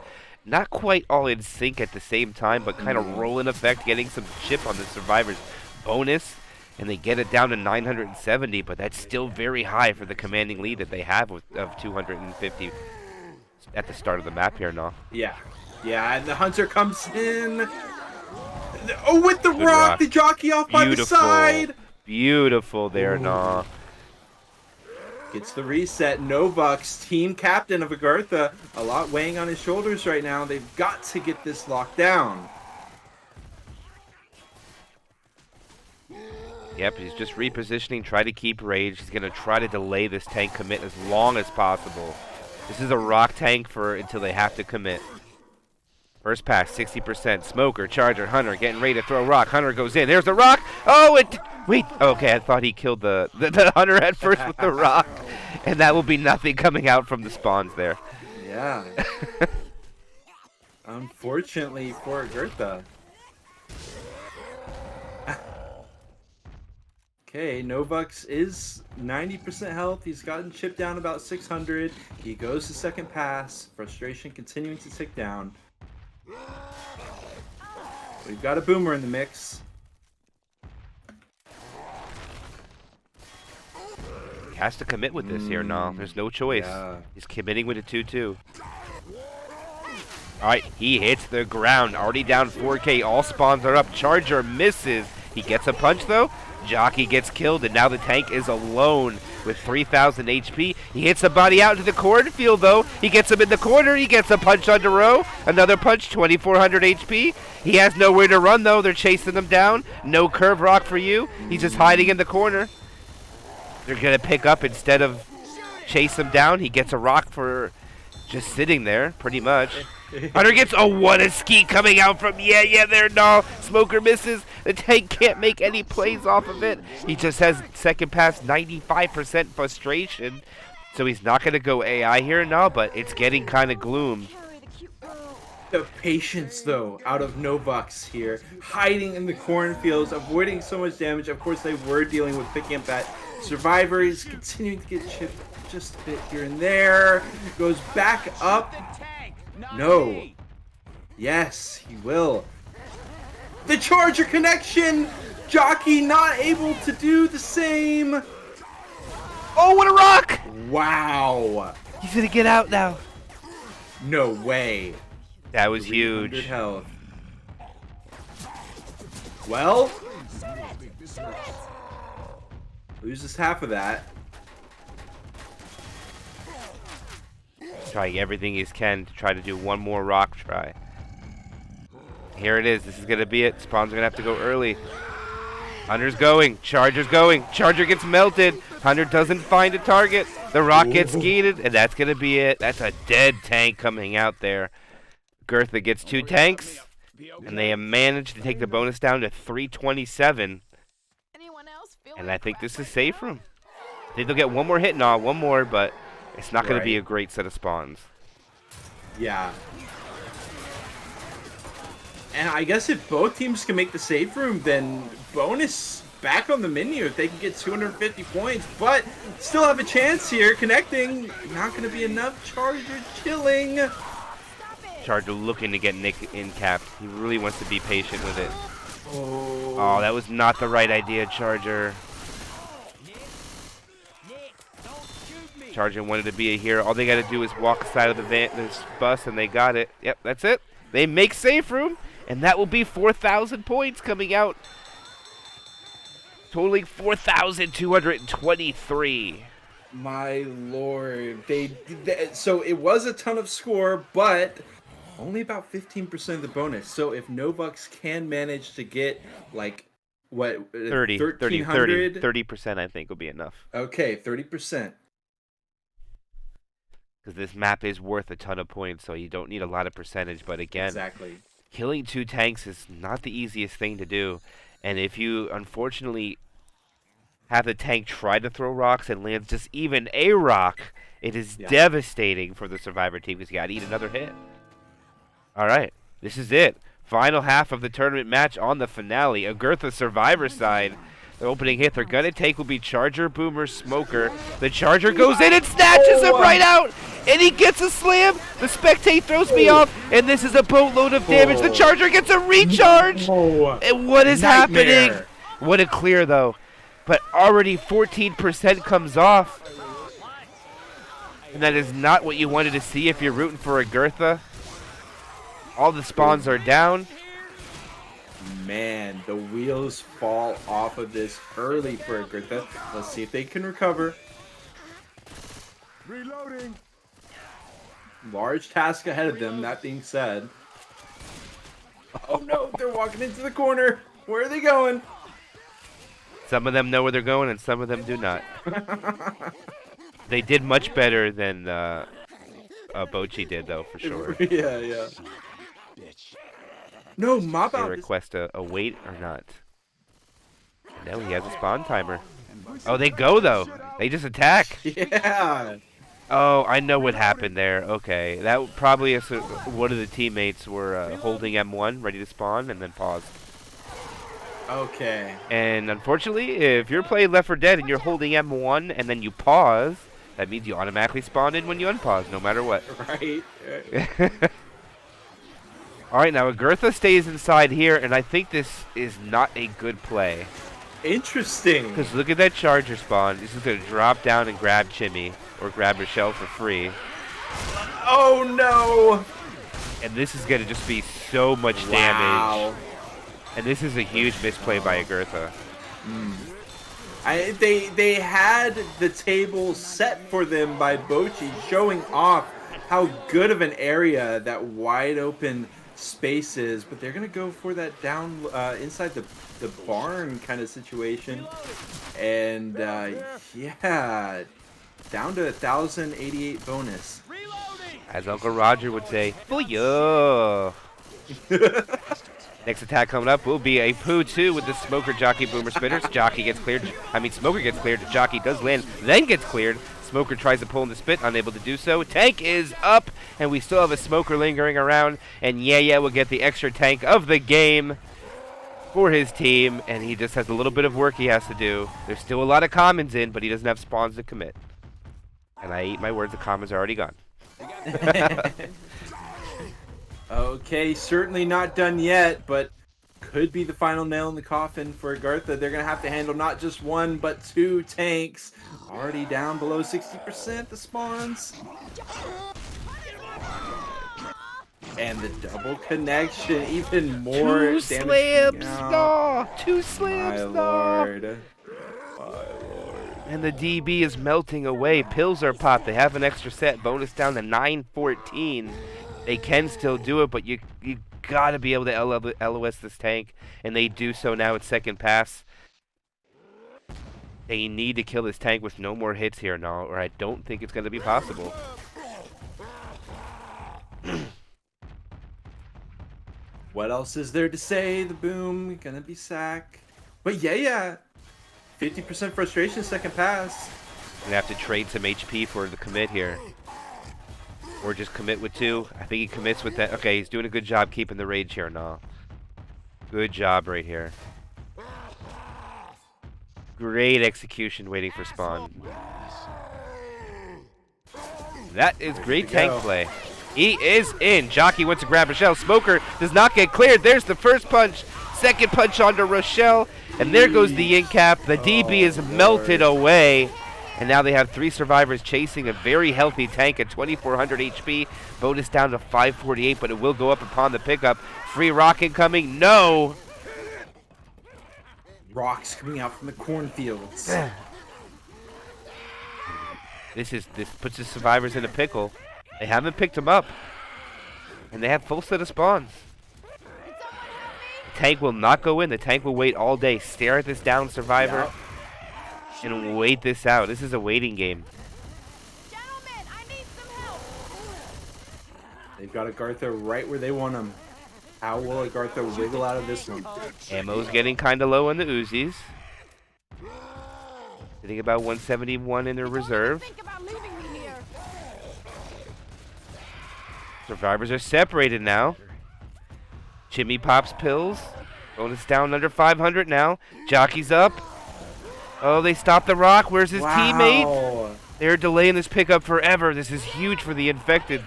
Not quite all in sync at the same time, but kind of rolling effect, getting some chip on the survivors bonus, and they get it down to 970, but that's still very high for the commanding lead that they have of 250 at the start of the map here now. Yeah, and the Hunter comes in. Oh, with the rock, the Jockey off by the side. Beautiful there, nah. Gets the reset. Novux, team captain of Agartha, a lot weighing on his shoulders right now. They've got to get this locked down. Yep, he's just repositioning, try to keep rage. He's going to try to delay this tank commit as long as possible. This is a rock tank for until they have to commit. First pass, 60%. Smoker, Charger, Hunter getting ready to throw rock. Hunter goes in. There's the rock. Oh, wait. Okay, I thought he killed the Hunter at first with the rock. And that will be nothing coming out from the spawns there. Yeah. Unfortunately for Agartha. Okay, Novux is 90% health. He's gotten chipped down about 600. He goes to second pass. Frustration continuing to tick down. We've got a Boomer in the mix. He has to commit with this here now. There's no choice. Yeah. He's committing with a 2-2. Alright, he hits the ground. Already down 4K. All spawns are up. Charger misses. He gets a punch though. Jockey gets killed, and now the tank is alone with 3,000 HP. He hits a body out into the cornfield, though. He gets him in the corner. He gets a punch on the row. Another punch, 2,400 HP. He has nowhere to run, though. They're chasing him down. No curve rock for you. He's just hiding in the corner. They're going to pick up instead of chase him down. He gets a rock for just sitting there, pretty much. Hunter gets, oh, what a ski coming out from, yeah, there, no. Smoker misses. The tank can't make any plays off of it. He just has second pass 95% frustration. So he's not going to go AI here now, but it's getting kind of gloom. The patience, though, out of Novux here. Hiding in the cornfields, avoiding so much damage. Of course, they were dealing with picking up that survivor. He's continuing to get chipped just a bit here and there. Goes back up. No. Yes, he will. The Charger connection. Jockey not able to do the same. Oh, what a rock! Wow. He's going to get out now. No way. That was 300 huge. Health. Well, loses half of that. Trying everything he can to try to do one more rock try. Here it is. This is going to be it. Spawn's going to have to go early. Hunter's going. Charger's going. Charger gets melted. Hunter doesn't find a target. The rock gets skeeted, and that's going to be it. That's a dead tank coming out there. Agartha gets 2 tanks, and they have managed to take the bonus down to 327. Anyone else feeling And I think this is crap safe right for them. I think they'll get one more hit, one more, but it's not going to be a great set of spawns. Yeah. And I guess if both teams can make the save room, then bonus back on the menu if they can get 250 points, but still have a chance here. Connecting, not going to be enough. Charger chilling. Charger looking to get Nick in capped. He really wants to be patient with it. Oh, Oh, that was not the right idea, Charger. Charger wanted to be a hero. All they got to do is walk aside of this bus, and they got it. Yep, that's it. They make safe room, and that will be 4,000 points coming out. Totaling 4,223. my lord. So it was a ton of score, but only about 15% of the bonus. So if Novux can manage to get like what 30% I think will be enough. Okay, 30%. Because this map is worth a ton of points, so you don't need a lot of percentage. But again, Exactly. killing 2 tanks is not the easiest thing to do. And if you unfortunately have the tank try to throw rocks and lands just even a rock, it is devastating for the Survivor team because you got to eat another hit. All right, this is it. Final half of the tournament match on the finale. Agartha Survivor side. The opening hit they're going to take will be Charger, Boomer, Smoker. The Charger goes in and snatches him right out. And he gets a slam. The Spectate throws me off. And this is a boatload of damage. The Charger gets a recharge. And what is happening? What a clear, though. But already 14% comes off. And that is not what you wanted to see if you're rooting for Agartha. All the spawns are down. Man, the wheels fall off of this early for Agartha. Let's see if they can recover. Reloading. Large task ahead of them, that being said. Oh no, they're walking into the corner. Where are they going? Some of them know where they're going, and some of them do not. They did much better than Bocchi did, though, for sure. Yeah. No, mop They out. request a wait or not. Now he has a spawn timer. Oh, they go, though. They just attack. Yeah. Oh, I know what happened there. Okay. That probably is one of the teammates were holding M1, ready to spawn, and then paused. Okay. And unfortunately, if you're playing Left 4 Dead and you're holding M1 and then you pause, that means you automatically spawn in when you unpause, no matter what. Right. All right, now Agartha stays inside here, and I think this is not a good play. Interesting. Because look at that Charger spawn. This is going to drop down and grab Chimmy, or grab Michelle for free. Oh no. And this is going to just be so much damage. And this is a huge misplay by Agartha. They had the table set for them by Bocchi, showing off how good of an area that wide open space is, but they're gonna go for that down inside the barn kind of situation, and yeah, down to 1,088 bonus. As Uncle Roger would say, booyah! Next attack coming up will be a Poo 2 with the Smoker, Jockey, Boomer spinners. Jockey gets cleared. Smoker gets cleared. Jockey does land, then gets cleared. Smoker tries to pull in the spit, unable to do so. Tank is up, and we still have a Smoker lingering around. And yeah, will get the extra tank of the game for his team, and he just has a little bit of work he has to do. There's still a lot of commons in, but he doesn't have spawns to commit. And I eat my words, the commons are already gone. Okay, certainly not done yet, but could be the final nail in the coffin for Agartha. They're going to have to handle not just one, but 2 tanks. Already down below 60%, the spawns. And the double connection, even more 2 slams, no! 2 My slams, no! lord. And the DB is melting away. Pills are popped. They have an extra set. Bonus down to 914. They can still do it, but you got to be able to LOS this tank. And they do so now at second pass. They need to kill this tank with no more hits here now, or I don't think it's going to be possible. What else is there to say? The boom gonna be sack. But yeah. 50% frustration second pass. Gonna have to trade some HP for the commit here. Or just commit with 2. I think he commits with that. Okay, he's doing a good job keeping the rage here now. Good job right here. Great execution waiting for spawn. That is great tank play. He is in. Jockey wants to grab Rochelle. Smoker does not get cleared. There's the first punch. Second punch onto Rochelle. And there goes the in cap. The DB is melted away. And now they have 3 survivors chasing a very healthy tank at 2400 HP. Bonus down to 548, but it will go up upon the pickup. Free rocket coming. No. Rocks coming out from the cornfields. This puts the survivors in a pickle. They haven't picked them up. And they have full set of spawns. The tank will not go in. The tank will wait all day. Stare at this down survivor. And wait this out. This is a waiting game. Gentlemen, I need some help. They've got Agartha right where they want him. How will Agartha wiggle out of this one? Ammo's getting kind of low on the Uzis. Sitting about 171 in their reserve. Think about leaving me here. Survivors are separated now. Jimmy pops pills. Bonus down under 500 now. Jockey's up. Oh, they stopped the rock. Where's his teammate? They're delaying this pickup forever. This is huge for the infected.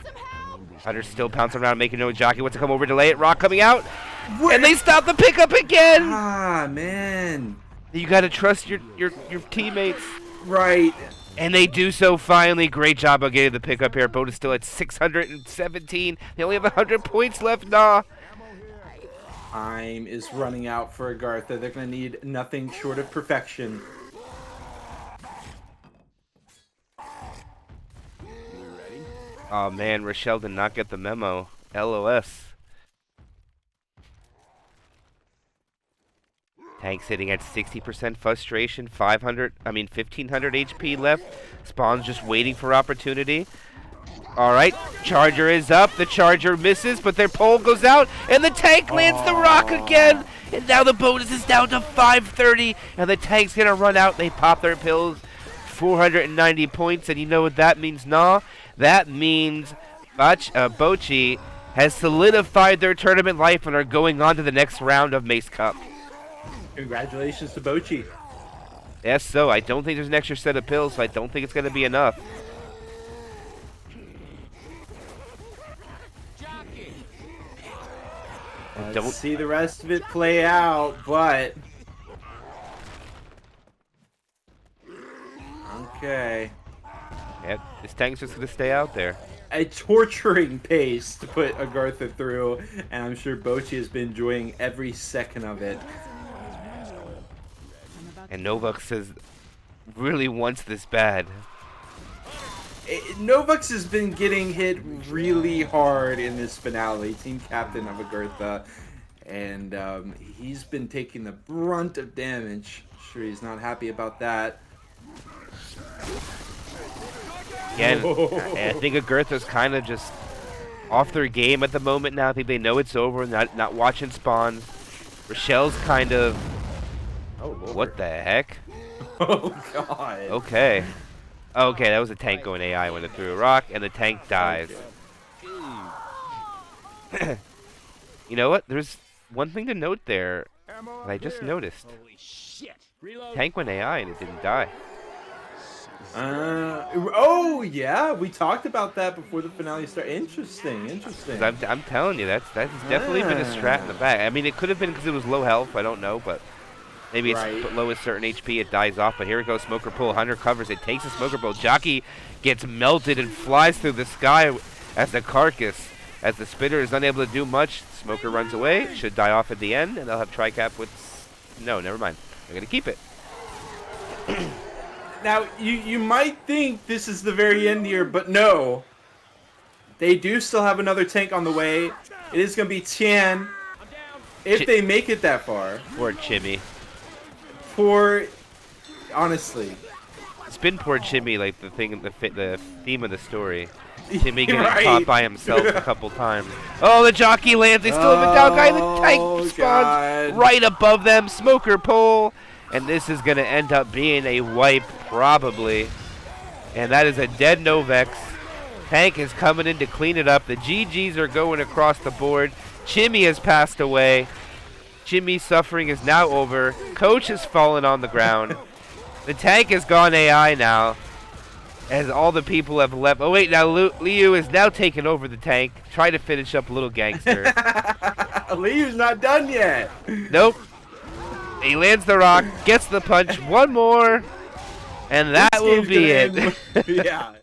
Hunter's still pouncing around, making no. Jockey wants to come over, delay it. Rock coming out. And they stop the pickup again. Ah, man. You got to trust your teammates. Right. And they do so finally. Great job of getting the pickup here. Boat is still at 617. They only have 100 points left. Nah. Time is running out for Agartha. They're going to need nothing short of perfection. Oh man, Rochelle did not get the memo. LOS. Tank sitting at 60% frustration, 1500 HP left. Spawn's just waiting for opportunity. Alright, Charger is up. The Charger misses, but their pole goes out, and the tank lands the rock again. And now the bonus is down to 530, and the tank's gonna run out. They pop their pills. 490 points, and you know what that means, nah? That means Bocchi has solidified their tournament life and are going on to the next round of Mase Cup. Congratulations to Bocchi. Yes, so I don't think there's an extra set of pills, so I don't think it's going to be enough. Let's see the rest of it play out, but... Okay. Yep, this tank's just going to stay out there. A torturing pace to put Agartha through, and I'm sure Bocchi has been enjoying every second of it. And Novak says, really wants this bad. Novux has been getting hit really hard in this finale, team captain of Agartha, and he's been taking the brunt of damage. Sure, he's not happy about that. Again, I think Agartha's kind of just off their game at the moment now. I think they know it's over, not watching spawns. Rochelle's kind of... Oh, Lord. What the heck? Oh, God. Okay. Okay, that was a tank going AI when it threw a rock, and the tank dies. You know what? There's one thing to note there that I just noticed. Holy shit. Reload. Tank went AI and it didn't die. Oh, yeah, we talked about that before the finale started. Interesting. 'Cause I'm telling you, that's definitely been a strat in the back. I mean, it could have been because it was low health. I don't know, but maybe it's low at certain HP. It dies off. But here it goes. Smoker pull. Hunter covers it. Takes a smoker pull. Jockey gets melted and flies through the sky as the carcass. As the spitter is unable to do much, Smoker runs away. Should die off at the end, and they'll have tricap with... No, never mind. They're going to keep it. Now, you might think this is the very end here, but no. They do still have another tank on the way. It is going to be Tian, if they make it that far. Poor Chimmy. For Honestly. Spin poor Jimmy, like the theme of the story. Jimmy getting Right. caught by himself a couple times. Oh, the jockey lands. They still have a down guy. The tank spawns God. right above them. Smoker pole. And this is going to end up being a wipe, probably. And that is a dead Novex. Tank is coming in to clean it up. The GGs are going across the board. Jimmy has passed away. Jimmy's suffering is now over. Coach has fallen on the ground. The tank has gone AI now. As all the people have left. Oh, wait, now Liu is now taking over the tank. Trying to finish up Little Gangster. Liu's not done yet. Nope. He lands the rock, gets the punch. One more. And that This will game's be gonna it. end- yeah.